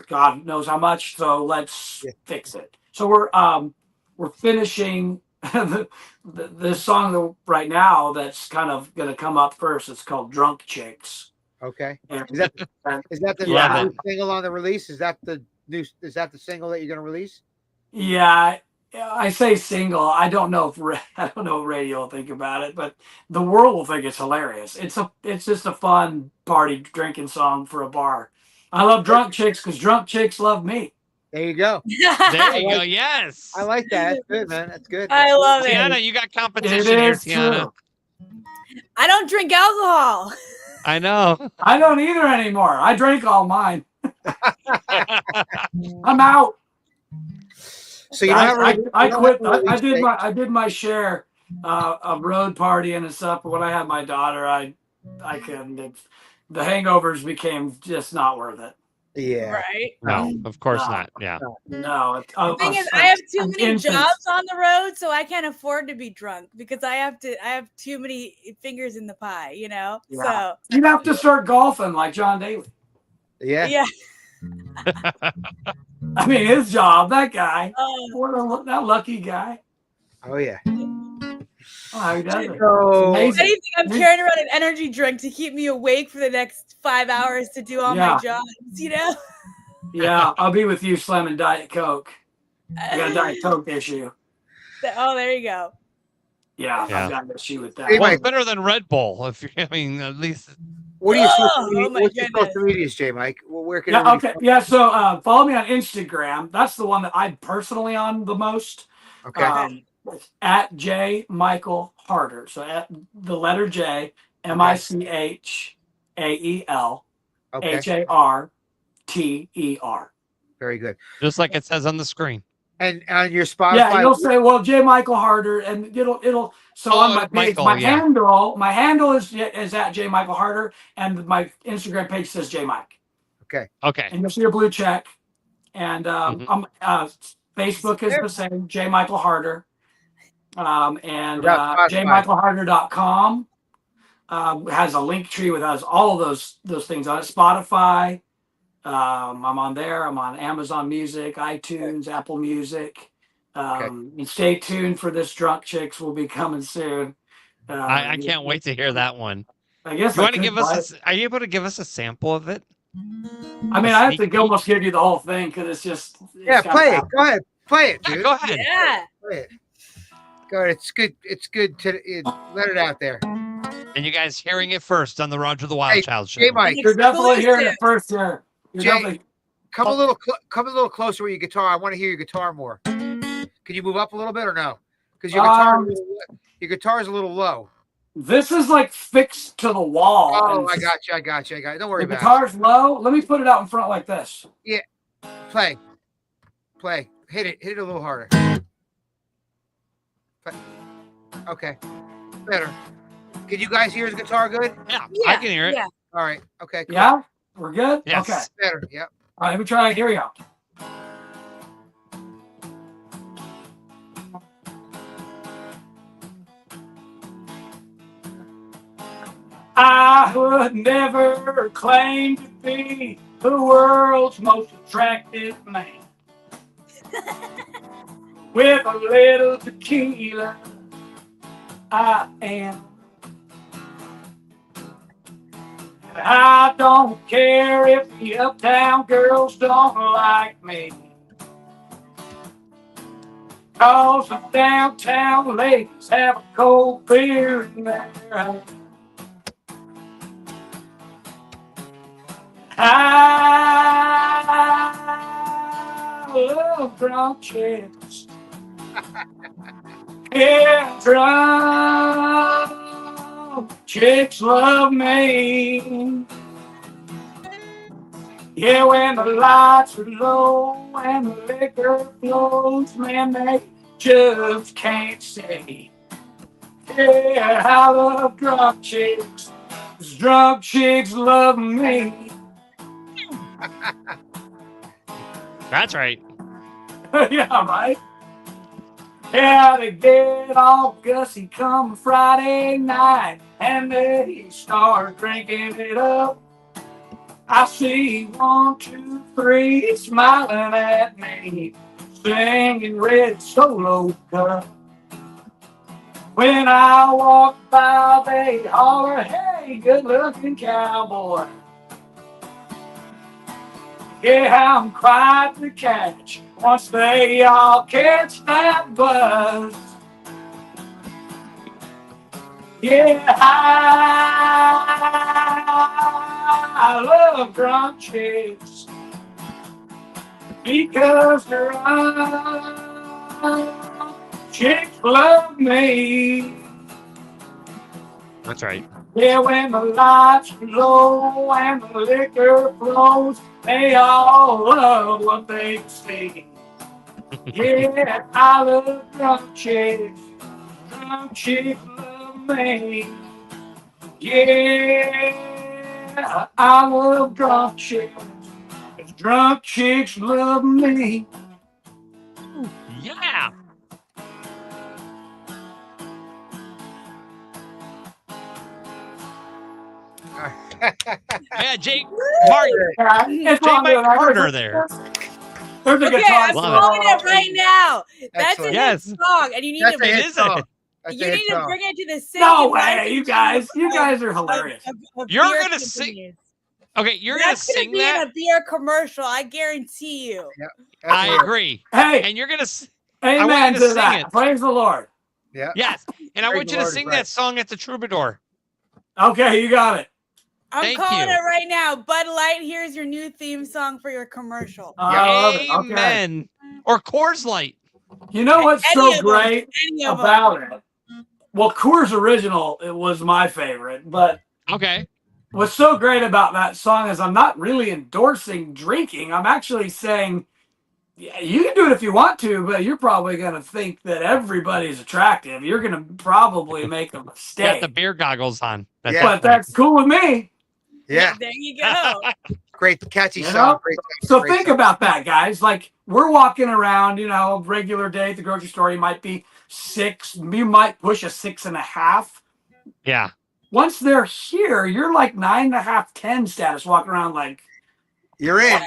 God knows how much, so let's fix it. So we're finishing the song right now that's kind of going to come up first. It's called "Drunk Chicks." Okay, And, is that the single on the release? Is that the single that you're going to release? Yeah, I say single. I don't know what radio will think about it, but the world will think it's hilarious. It's just a fun party drinking song for a bar. I love drunk chicks because drunk chicks love me. There you go. There you go. Yes. I like that. That's good, man. That's good. I love it. Tiana, you got competition here, Tiana. I don't drink alcohol. I know. I don't either anymore. I drank all mine. I'm out. So you don't I quit. I did my share of road partying and stuff. But when I had my daughter, I couldn't. The hangovers became just not worth it. Yeah. Right. No, of course not. Yeah. No. The thing is, I have too many jobs on the road, so I can't afford to be drunk because I have too many fingers in the pie. Yeah. So you have to start golfing like John Daly. Yeah. Yeah. I mean, his job, that guy. That lucky guy. Oh yeah. Oh, he does it. So, anything, I'm carrying around an energy drink to keep me awake for the next 5 hours to do all my jobs. Yeah, I'll be with you slamming Diet Coke. I got a Diet Coke issue. Oh, there you go. Yeah. I've got an issue with that. Well, it's better than Red Bull. If you're, at least. What are your social medias, J Mike? Well, where can So follow me on Instagram. That's the one that I'm personally on the most. Okay. At J Michael Harter. So at the letter J, MICHAEL HARTER. Very good. Just like it says on the screen. And on your Spotify, yeah, you'll say, "Well, J Michael Harter," and it'll. So on my page, my handle is at J Michael Harter, and my Instagram page says J Mike. Okay. And you'll see a blue check, and Facebook is the same, J Michael Harter, and jmichaelharter.com has a link tree with all of those things on it. Spotify. I'm on there. I'm on Amazon Music, iTunes, Apple Music. And stay tuned for this Drunk Chicks will be coming soon. I can't wait to hear that one. I guess you want to give us. Are you able to give us a sample of it? I mean, I have to almost give you the whole thing because it's just. Play it. Go ahead. Play it, dude. Yeah, go ahead. Yeah. Play it. Go ahead. It's good. It's good to let it out there. And you guys hearing it first on the Roger the Wild Child show. Hey, Mike, you're definitely hearing it first here. Jay, come a little closer with your guitar. I want to hear your guitar more. Can you move up a little bit or no? Because your guitar is a little low. This is like fixed to the wall. Oh, I got you. Don't worry about it. The guitar's low. Let me put it out in front like this. Yeah. Play. Hit it a little harder. Okay. Better. Can you guys hear his guitar good? Yeah, I can hear it. Yeah. All right. Okay. Cool. Yeah? We're good? Yes. Okay. Better. Yep. All right, let me try it. Here we go. I would never claim to be the world's most attractive man. With a little tequila, I am. I don't care if the uptown girls don't like me, 'cause the downtown ladies have a cold beer in their hand. I love drunk chicks. Yeah, drunk chicks love me. Yeah, when the lights are low and the liquor flows, man, they just can't see. Yeah, I love drunk chicks, 'cause drunk chicks love me. That's right. Yeah, right? Yeah, they get all gussy come Friday night and they start drinking it up. I see 1, 2, 3 smiling at me, singing Red Solo Cup. When I walk by, they holler, hey, good-looking cowboy. Yeah, I'm quite the catch once they all catch that buzz. Yeah, I love drunk chicks because drunk chicks love me. That's right. Yeah, when the lights are low and the liquor flows, they all love what they see. Yeah, I love drunk chicks. Drunk chicks love me. Yeah, I love drunk chicks. 'Cause drunk chicks love me. Yeah. Yeah, Jake Martin. It's Jake wrong, Mike man. Harter there. There's a Okay, guitar I'm Love calling it right now. That's a Excellent. hit Yes. song, and you need That's to a It hit is song. it. That's a you hit need to song. bring it to the city. No way, you guys are hilarious. You're beer gonna sing- companies. Okay, you're gonna That's gonna sing be in that. a beer commercial. I guarantee you. That's I it. agree. Hey, And you're gonna. I want amen you to to sing that. it. Praise the Lord. Yeah. Yes, and I Praise want the you to Lord is sing right. that song at the Troubadour. Okay, you got it. I'm Thank calling you. it right now. Bud Light, here's your new theme song for your commercial. I love it. Okay. Amen. Or Coors Light. You know what's Any so of them. great Any of them. about it? Well, Coors Original, it was my favorite, but Okay. what's so great about that song is I'm not really endorsing drinking. I'm actually saying, yeah, you can do it if you want to, but you're probably going to think that everybody's attractive. You're going to probably make a Got the mistake. beer goggles on. That's Yeah. But right. that's cool with me. Yeah. There you go. Great, catchy You song. know? Great song. So Great think song. about that, guys. Like, we're walking around, regular day at the grocery store. You might be 6, you might push a 6.5. Yeah. Once they're here, you're like 9.5, 10 status, walking around like You're in.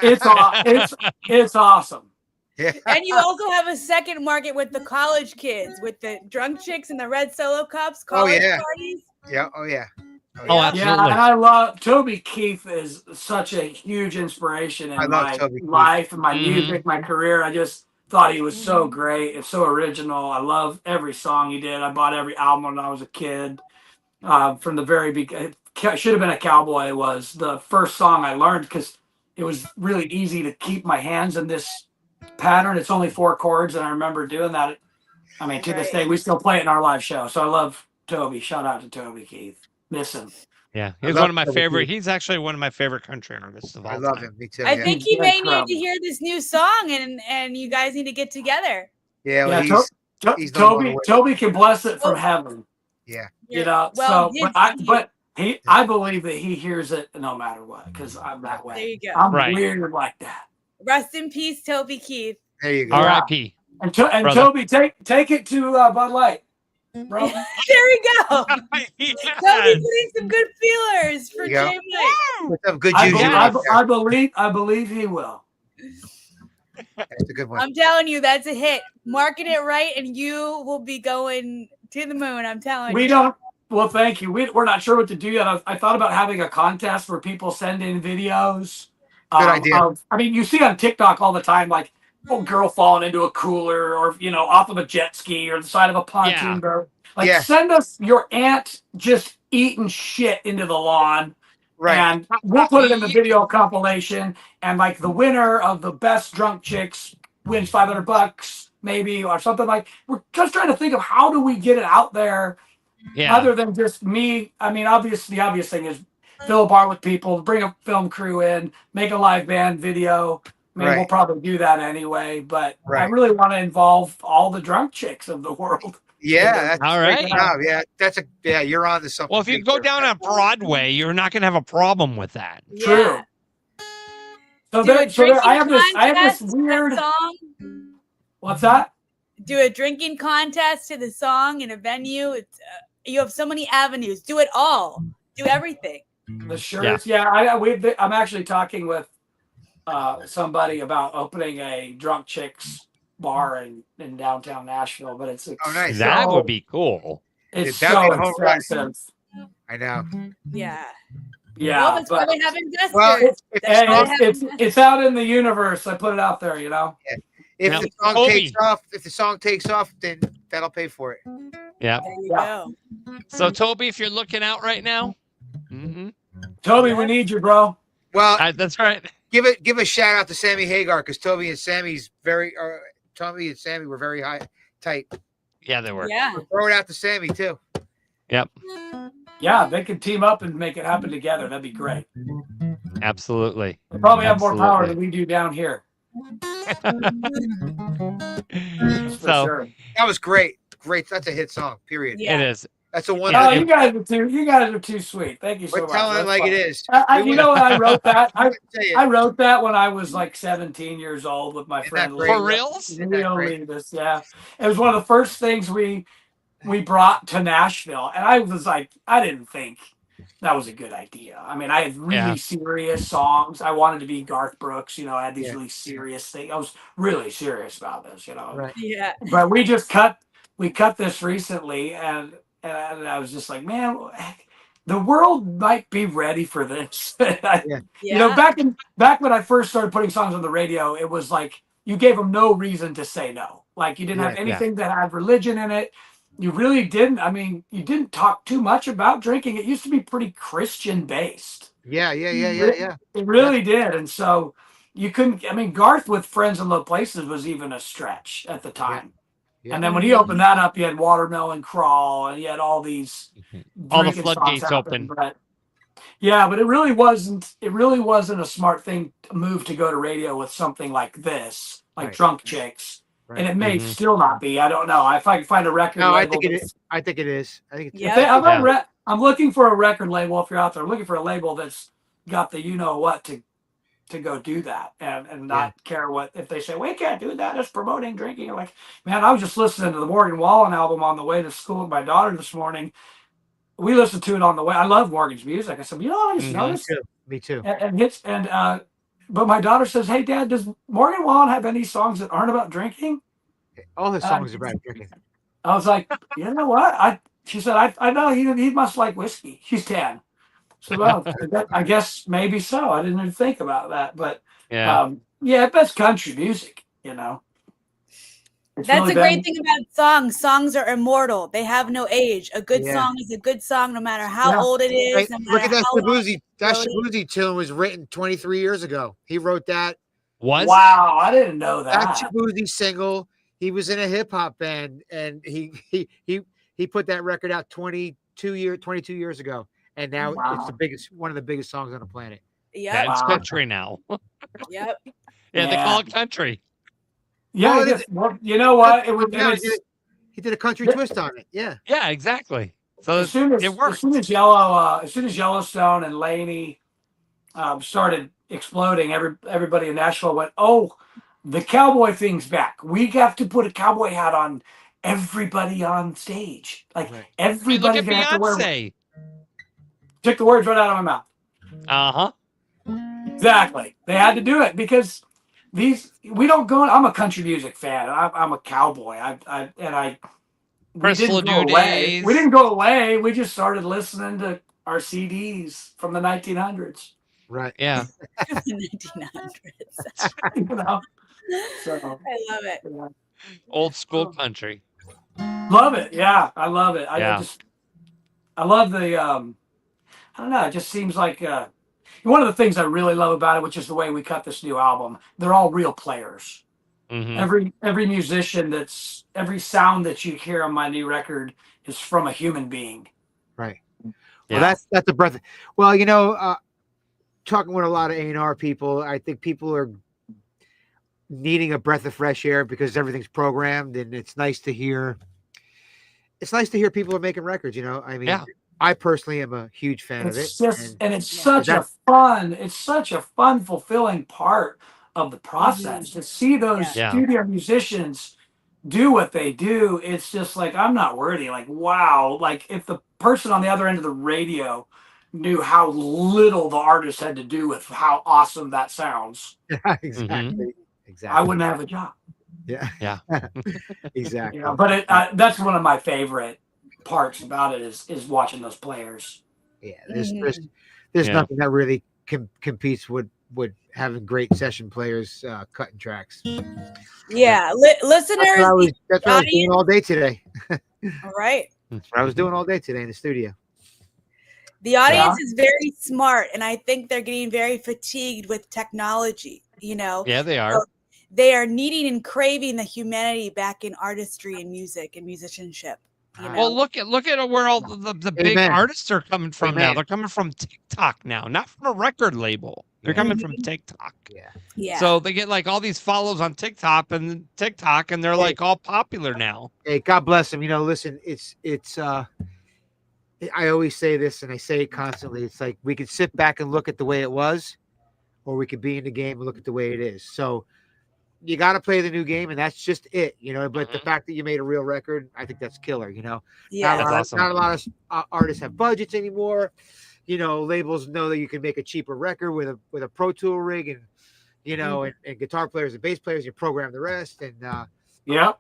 it's awesome. Yeah. And you also have a second market with the college kids, with the drunk chicks and the red solo cups, college yeah. parties. Yeah. Oh yeah. Oh, Yeah. absolutely. Yeah, and I love Toby Keith is such a huge inspiration in I love my Toby Keith. life and my Mhm. music, my career. I just thought he was so great and so original. I love every song he did. I bought every album when I was a kid. From the very beginning, Should Have Been a Cowboy was the first song I learned because it was really easy to keep my hands in this pattern. It's only 4 chords, and I remember doing that. I mean, to this day, we still play it in our live show. So I love Toby. Shout out to Toby Keith. Miss him. Yeah. I He's love one of my Toby favorite. Keith. He's actually one of my favorite country artists of all I love time. him. Me too. I Yeah. think he may need Incredible. to hear this new song, and you guys need to get together. Yeah. Well, Yeah, he's not going away. Toby can bless it from heaven. Yeah. Well, But I believe that he hears it no matter what, because I'm that way. there you go. I'm Right. weird like that. Rest in peace, Toby Keith. There you go. All right. R.I.P. And Brother. Toby, take it to Bud Light. bro. There we go. Somebody Yes. putting some good feelers for Yeah. Jay Mike. With some good I, juju. be- right I there. believe he will. That's a good one. I'm telling you, that's a hit. Market it right, and you will be going to the moon. I'm telling We you. don't. Well, thank you. We're not sure what to do yet. I thought about having a contest where people send in videos. Good idea. I mean, you see on TikTok all the time, like a girl falling into a cooler, or off of a jet ski, or the side of a pontoon boat. Like, Yeah. send us your aunt just eating shit into the lawn, Right. and we'll put it in the video compilation. And like the winner of the best drunk chicks wins $500, maybe, or something like. We're just trying to think of how do we get it out there. Yeah. Other than just me, I mean, the obvious thing is fill a bar with people, bring a film crew in, make a live band video. I mean, Right. we'll probably do that anyway, but I Right. really want to involve all the drunk chicks of the world. Yeah, that's All a right. great job. Yeah, you're on to something. Well, if you big go there. down on Broadway, you're not going to have a problem with that. True. Yeah. So, Do a drinking I have this contest to weird. that song. What's that? Do a drinking contest to the song in a venue. It's you have so many avenues. Do it all. Do everything. The shirts. Yeah, I'm actually talking with somebody about opening a drunk chicks bar in downtown Nashville, but it's Oh, nice. That would be cool. It's That'd so be a home run. expensive. I know. Yeah. Yeah, Well, that's why but they have investors. Well, hey, it's out in the universe. I put it out there, If Now, the song Kobe. takes off, then that'll pay for it. Yeah. There you Yeah. go. So, Toby, if you're looking out right now, Toby, we need you, bro. Well, that's right. give a shout out to Sammy Hagar because Toby and Sammy were very tight. Yeah, they were. Yeah. Throw it out to Sammy too. Yep. Yeah, they could team up and make it happen together. That'd be great. Absolutely. They probably have more power Absolutely. than we do down here. That's for So sure. That was great. Great. That's a hit song. Period. Yeah. it is. That's a one. Yeah, Oh, you guys are too sweet. Thank you so We're much. telling it That's like fun. it is. You know what? I wrote that. Say it. I wrote that when I was like 17 years old with my Isn't friend that Leo. great? For reals? Isn't that Leo great? Levis, yeah. It was one of the first things we brought to Nashville, and I was like, I didn't think that was a good idea. I mean, I had really serious songs. I wanted to be Garth Brooks, I had these really serious things. I was really serious about this, Right. Yeah. But we cut this recently, and I was just like, man, the world might be ready for this. Yeah. Back when I first started putting songs on the radio, it was like you gave them no reason to say no. Like you didn't have anything that had religion in it. You really didn't. I mean, you didn't talk too much about drinking. It used to be pretty Christian based. Yeah. It really did. And so you couldn't. I mean, Garth with Friends in Low Places was even a stretch at the time. Yeah. And then when he opened that up, you had Watermelon Crawl, and you had all these All the drinking floodgates songs happen, open. But it really wasn't. It really wasn't a smart move to go to radio with something like this, like Right. Drunk Chicks. Right. And it may still not be. I don't know. If I can find a record No, label, I think it is. I think it is. I think it's. Yeah. I'm looking for a record label. If you're out there, I'm looking for a label that's got the what to go do that and not care what if they say we can't do that. It's promoting drinking. I'm like, man, I was just listening to the Morgan Wallen album on the way to school with my daughter this morning. We listened to it on the way. I love Morgan's music. I said, I just noticed. Me too. But my daughter says, hey, Dad, does Morgan Wallen have any songs that aren't about drinking? All his songs are about drinking. I was like, you know what? She said, I know he must like whiskey. She's 10. So, well, I guess maybe so. I didn't even think about that. But, that's country music, It's That's really a great thing about songs. Songs are immortal. They have no age. A good song is a good song no matter how old it is. Right. No Look at matter that how long Shabuzi. That Shabuzi tune was written 23 years ago. He wrote that. Wow, I didn't know that. That Shabuzi single. He was in a hip hop band, and he put that record out 22 years ago, and now it's one of the biggest songs on the planet. Yeah, it's country now. Yep. Yeah, they call it country. Yeah, you know what? He did a country twist on it. Yeah. Yeah, exactly. So as soon as Yellowstone and Laney started exploding, everybody in Nashville went, "Oh, the cowboy thing's back. We have to put a cowboy hat on everybody on stage. Like Right. I mean, look everybody's at gonna have to wear. Beyonce. Took the words right out of my mouth. Uh-huh. Exactly. They had to do it because we don't go. I'm a country music fan. I'm a cowboy. We Crystal didn't go Dew away. days. We didn't go away. We just started listening to our CDs from the 1900s. Right. Yeah. 1900s. You know? So I love it. yeah. Old school country. Love it. Yeah, I love it. Yeah. I love the I don't know, it just seems like one of the things I really love about it, which is the way we cut this new album, they're all real players. Mhm. Every musician every sound that you hear on my new record is from a human being. Right. Yeah. Well, that's a breath. Well, talking with a lot of A&R people, I think people are needing a breath of fresh air because everything's programmed, and it's nice to hear. It's nice to hear people are making records. I mean, Yeah. I personally am a huge fan of it. It's just and it's Yeah. such a fun, fulfilling part of the process to see those Yeah. studio musicians do what they do. It's just like, I'm not worthy. Like, wow. Like, if the person on the other end of the radio knew how little the artist had to do with how awesome that sounds, Exactly. I wouldn't have a job. Yeah. Yeah. Exactly. But that's one of my favorite parts about it is watching those players. Yeah. There's Yeah. nothing that really competes with having great session players cutting tracks. Yeah, listeners. That's what I was doing all day today. All right. That's what I was doing all day today in the studio. The audience is very smart, and I think they're getting very fatigued with technology. Yeah, they are. So they are needing and craving the humanity back in artistry and music and musicianship. Well, look at where all the big Amen. artists are coming from now. Amen. They're coming from TikTok now, not from a record label. They're coming from TikTok. Yeah. Yeah. So they get like all these follows on TikTok, and they're like all popular now. Hey, God bless them. Listen, it's I always say this, and I say it constantly. It's like we could sit back and look at the way it was, or we could be in the game and look at the way it is. So you got to play the new game, and that's just it, But the fact that you made a real record, I think that's killer, Yeah. That's awesome. Not a lot of artists have budgets anymore. Labels know that you can make a cheaper record with a Pro Tool rig, and and guitar players and bass players. You program the rest, and Yeah.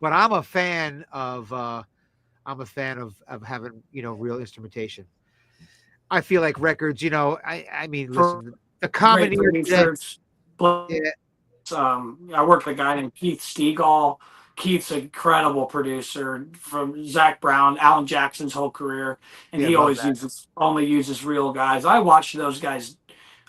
But I'm a fan of having real instrumentation. I feel like records. I mean, listen, the comedy. Great producers. I work with a guy named Keith Stegall. Keith's an incredible producer from Zach Brown, Alan Jackson's whole career, and Yeah, he love always that. only uses real guys. I watch those guys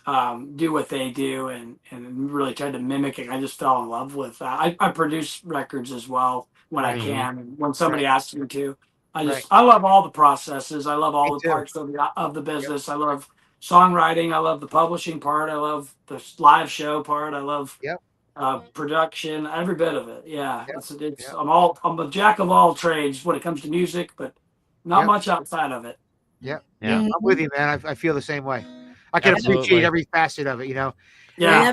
do what they do and really tried to mimic it. I just fell in love with that. I produce records as well when I can, when somebody asks me to. I love all the processes. I love all Me the too. parts of the business. I love songwriting. I love the publishing part. I love the live show part. I love production, every bit of it. Yeah, I'm a jack of all trades when it comes to music, but not much outside of it. Yeah. Yeah. I'm with you, man. I feel the same way. I can appreciate every facet of it. Yeah.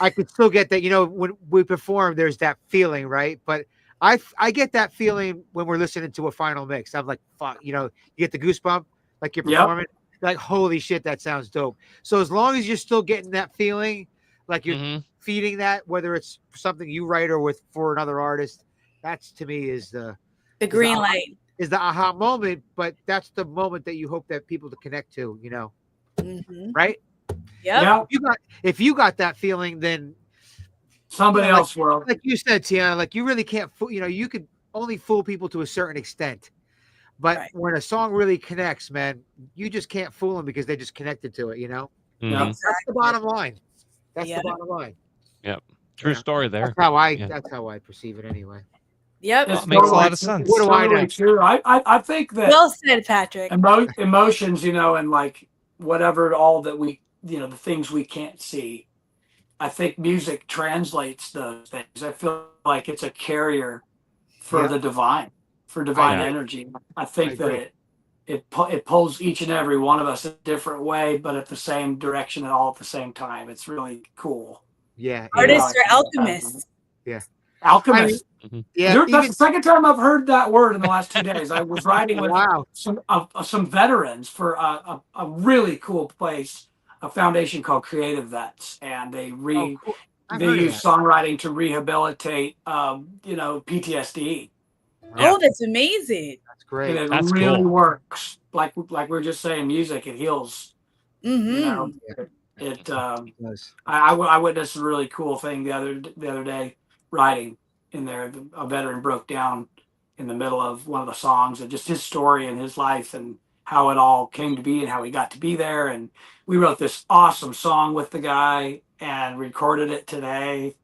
I could still get that. When we perform, there's that feeling, right? But I get that feeling when we're listening to a final mix. I'm like, fuck, you get the goosebump, like you're performing. Like, holy shit, that sounds dope. So as long as you're still getting that feeling, like you're feeding that, whether it's something you write or for another artist, that's to me is the green light. Is the aha moment, but that's the moment that you hope that people to connect to, right? Yeah. If you got that feeling, then somebody else will. Like you said, Tiana, like you really can't fool. You could only fool people to a certain extent, but when a song really connects, man, you just can't fool them because they just connected to it. That's the bottom line. That's the bottom line. Yep. True story there. That's how I perceive it anyway. Yep. Well, it makes a lot of sense. What do I know? True. I think that Well said, Patrick. Emotions, and like whatever all that we, the things we can't see. I think music translates those things. I feel like it's a carrier for the divine, for divine energy. I think that it pulls each and every one of us a different way, but at the same direction and all at the same time. It's really cool. Yeah. Artists are alchemists. Yeah. Alchemist. Yeah, That's even the second time I've heard that word in the last 2 days. I was riding with wow. some veterans for a really cool place, a foundation called Creative Vets, and they Oh, cool. I've they heard of use that. songwriting to rehabilitate PTSD, Yeah. Oh, that's amazing. That's and great. it That's really cool. works. Like we were just saying, music, it heals. Mm-hmm. You know, Yes. I witnessed a really cool thing the other day riding in there. A veteran broke down in the middle of one of the songs and just his story and his life and how it all came to be and how he got to be there. And we wrote this awesome song with the guy and recorded it today.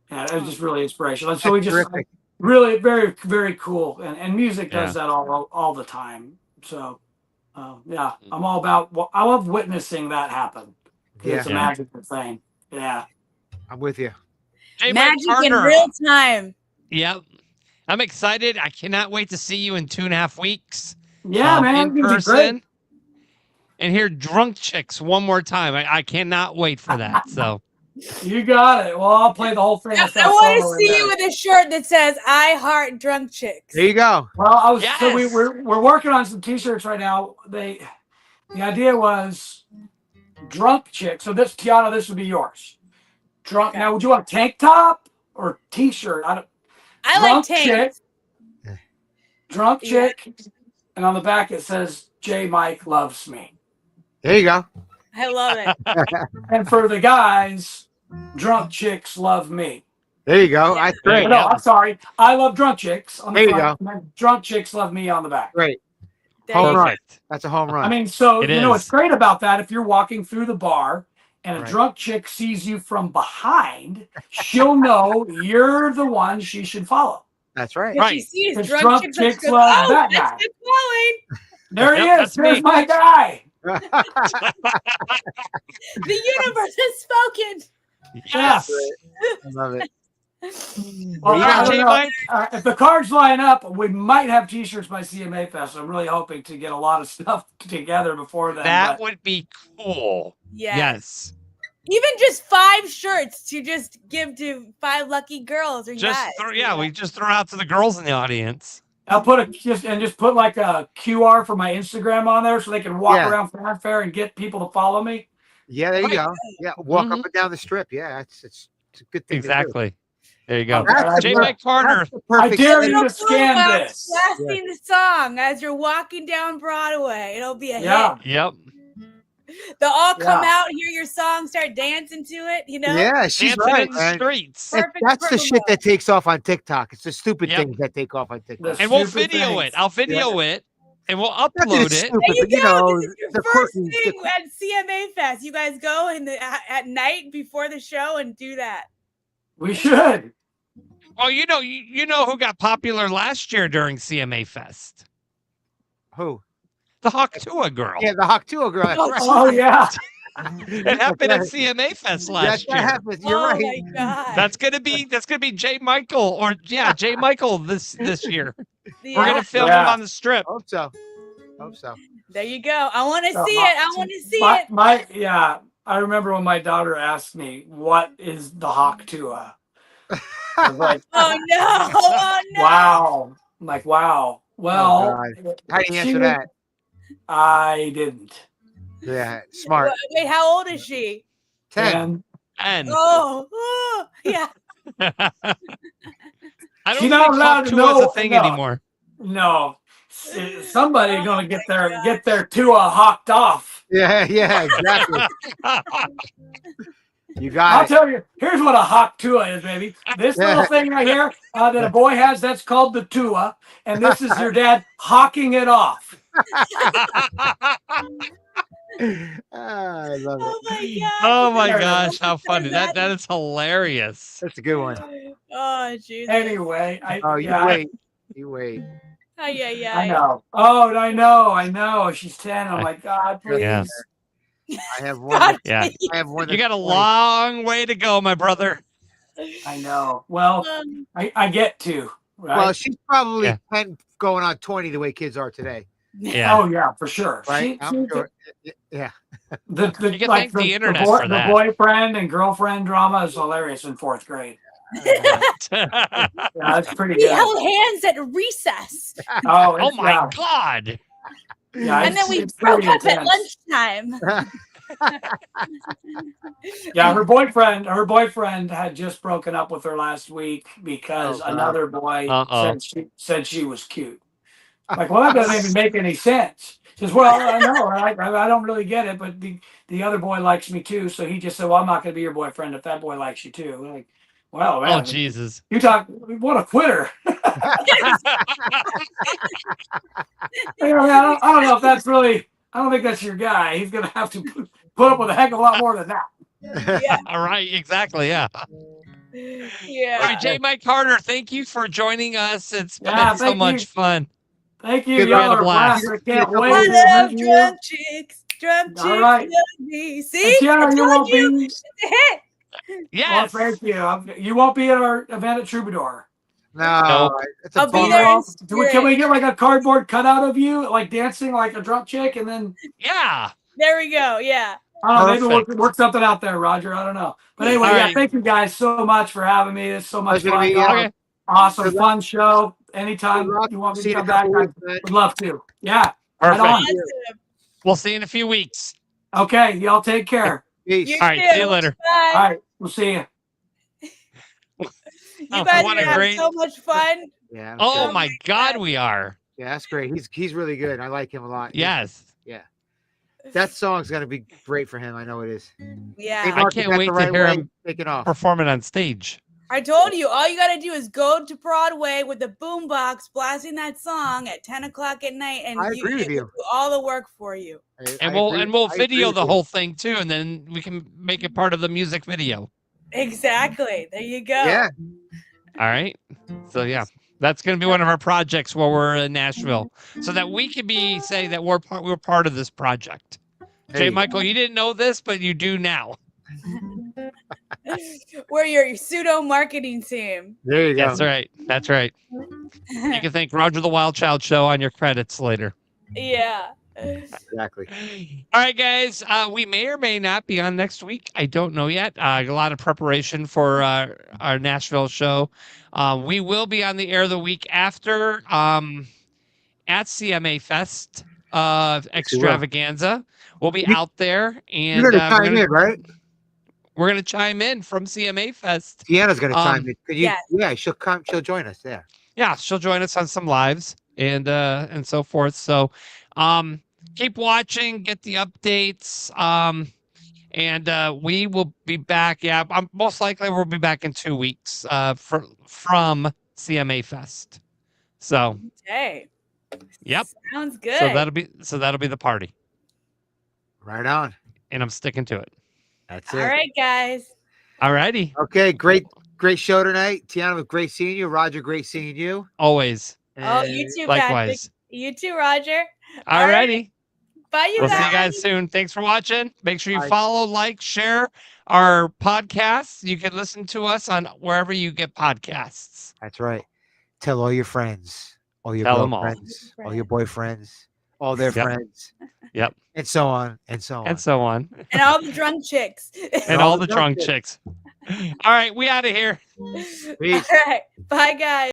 And it was just really inspirational. And so That's we just terrific. really very, very cool. And music does Yeah. that all the time. So yeah, I'm all about. I love witnessing that happen. It's a Yeah, magical thing. Yeah. I'm with you. J. Mike Magic in Harter. real time. Yep. I'm excited. I cannot wait to see you in 2.5 weeks. Yeah, man. In It'd be great. person. And hear Drunk Chicks one more time. I cannot wait for that. So You got it. Well, I'll play the whole thing. with that I want solo to in see there. you with a shirt that says "I heart drunk chicks." There you go. Well, Yes. so we're working on some T-shirts right now. The idea was drunk chick. So Tiana, this would be yours. Drunk. Okay. Now, would you want a tank top or T-shirt? I like Drunk tanks. Drunk Yeah. chick, and on the back it says J. Mike loves me. There you go. I love it. And for the guys, drunk chicks love me. There you go. That's There great. you No, go. I'm sorry. I love drunk chicks on the There you front. and drunk chicks love me on the back. Great. There Home you go. run. perfect. That's a home run. I mean, so It you know what's is. great about that? If you're walking through the bar and a Right. drunk chick sees you from behind, she'll know you're the one she should follow. That's right. If Right. she sees Because drunk drunk chicks, chicks goes, love oh, that that's guy. good calling. There he Yep, is. that's There's me. my guy. The universe has spoken. Yes. I love it. Well, You I got don't J. know. Mike. If the cards line up, we might have T-shirts by CMA Fest. I'm really hoping to get a lot of stuff together before then. That but would be cool. Yes. Yes. Even just 5 shirts to just give to 5 lucky girls or Just guys. we just throw out to the girls in the audience. I'll put just put like a QR for my Instagram on there so they can walk Yeah. around Fanfare and get people to follow me. Yeah, there you Right. go. Yeah, walk Mhm. up and down the strip. Yeah, it's a good thing. Exactly. There you go. That's J. the Mike Harter. That's the perfect I dare thing. you to scan While this. blasting the song as you're walking down Broadway. It'll be a Yeah. hit. Yep. They'll all come Yeah. out, hear your song, start dancing to it. You know. Yeah, she's Dancing right, in the man. streets. Perfect That's the for shit that takes off on TikTok. It's the stupid Yep. things that take off on TikTok. The And we'll stupid video things. it. I'll video it and we'll Not that upload it's it. stupid, There you but you go. know, This is your the first quirky. thing at CMA Fest. You guys go at night before the show and do that. We should. Well, you know who got popular last year during CMA Fest? Who? The Hawktua girl. Yeah, the Hawktua girl. That's right. Oh yeah. It happened at CMA Fest last That year. happens. You're oh right. my god. That's gonna be J. Michael J. Michael this year. We're Yeah. gonna film Yeah. him on the strip. Hope so. Hope so. There you go. I want to So see my- it. I want to see it. I remember when my daughter asked me, "What is the Hawktua?" I was like, Oh no. Oh no. "Wow." I'm like, "Wow." Well, How do you she answer was- that? I didn't. Yeah, smart. Wait, how old is she? 10. And And Oh, yeah. I don't She's think not allowed to Hawktua is know- a thing no. anymore. no, somebody's gonna get their Tua hawked off. Yeah, exactly. You I'll got it. tell you. Here's what a Hawktua is, baby. This little thing right here that a boy has, that's called the Tua, and this is your dad hawking it off. I love Oh it. my god. Oh my There it gosh, how funny. That is hilarious. That's a good one. Oh, Jesus. Anyway, Oh, you yeah, wait. You wait. Oh, yeah. I know. Oh, I know. She's 10. I'm like, God, please. Yeah. I have one. God, Yeah. I have one. You got a that's 20. long way to go, my brother. I know. Well, Um, I get to. Right? Well, she's probably Yeah. 10 going on 20 the way kids are today. Yeah. Oh yeah, for sure. Right? She- I'm sure. Yeah. The You can thank the internet for that. The boyfriend and girlfriend drama is hilarious in 4th grade. Yeah, that's pretty We good. held hands at recess. Oh, Oh it's, my God. yeah, And then it's- we it's broke pretty up at intense. lunchtime. Yeah, her boyfriend had just broken up with her last week because Oh, God. another boy Uh-oh. said she was cute. Like, well, that doesn't even make any sense. She says, well, I know, I don't really get it, but the other boy likes me too, so he just said, well, I'm not going to be your boyfriend if that boy likes you too. Like, well, man, Oh, Jesus. you talk, what a quitter. I don't know if that's really. I don't think that's your guy. He's gonna have to put up with a heck of a lot more than that. Yeah. All right. Exactly. Yeah. Yeah. All right, J. Mike Harter, thank you for joining us. It's Yeah, been so thank much you. fun. Thank you. Good Y'all luck. are a blast. I can't wait I to love meet you. drunk chicks. Drunk chicks All right. love me. See? And Tiana, I you told won't you. be. It's a hit. Well, Yes. thank you. You won't be at our event at Troubadour. No, Nope. it's a I'll be bummer. there in Can we spirit. get like a cardboard cutout of you, like dancing like a drunk chick, and then Yeah. There we go. Yeah. I don't know, maybe Perfect. work something out there, Roger. I don't know. But anyway, All yeah, right. thank you guys so much for having me. It's so much Pleasure to fun. meet you. Y'all are Okay. awesome, Good luck. fun show. Anytime Good luck. you want me See to you in come a back, couple I weeks, man. would love to. Yeah. Perfect. Right on. Awesome. We'll see you in a few weeks. Okay, y'all take care. Peace. You All right. too. See you later. Bye. All right, we'll see you. You Oh, guys what are a having great- so much fun. Yeah. I'm Oh sure. my God, we are. Yeah, that's great. He's really good. I like him a lot. Yes. That song's gonna be great for him. I know it is. Yeah. Hey, I Mark, can't you got wait the to right hear way. him Take it off. perform it on stage. I told you, all you got to do is go to Broadway with the boombox blasting that song at 10 o'clock at night, and I agree with it you. will do all the work for you. And I we'll agree- and we'll I agree video with the you. whole thing too, and then we can make it part of the music video. Exactly. There you go. Yeah. All right. So yeah, that's going to be one of our projects while we're in Nashville, so that we can be say that we're part of this project. Jay Hey. Michael, you didn't know this, but you do now. We're your pseudo marketing team. There you go. That's right. That's right. You can thank Roger the Wild Child Show on your credits later. Yeah. Exactly. All right, guys. We may or may not be on next week. I don't know yet. A lot of preparation for our Nashville show. We will be on the air the week after at CMA Fest Extravaganza. We'll be out there, and You're gonna chime in, right? we're gonna chime in from CMA Fest. Tiana's gonna chime in. Could you? yes. Yeah, she'll come. She'll join us there. Yeah, she'll join us on some lives and so forth. So keep watching, get the updates. And we will be back. Yeah, most likely we'll be back in 2 weeks from CMA Fest. So Hey. yep. Sounds good. So that'll be the party. Right on. And I'm sticking to it. That's All it. right, guys. All righty. Okay, great show tonight. Tiana, great seeing you. Roger, great seeing you. Always. Oh, And you too, Patrick. Likewise. You too, Roger. All righty. Bye, you We'll guys. see you guys soon. Thanks for watching. Make sure you Bye. follow, like, share our podcasts. You can listen to us on wherever you get podcasts. That's right. Tell all your friends, all your Tell 'em all. girlfriends, all your boyfriends, all their Yep. friends. Yep. And so on and so on. And so on. And all the drunk chicks. And all the drunk chicks. All right, we out of here. Peace. All right. Bye, guys.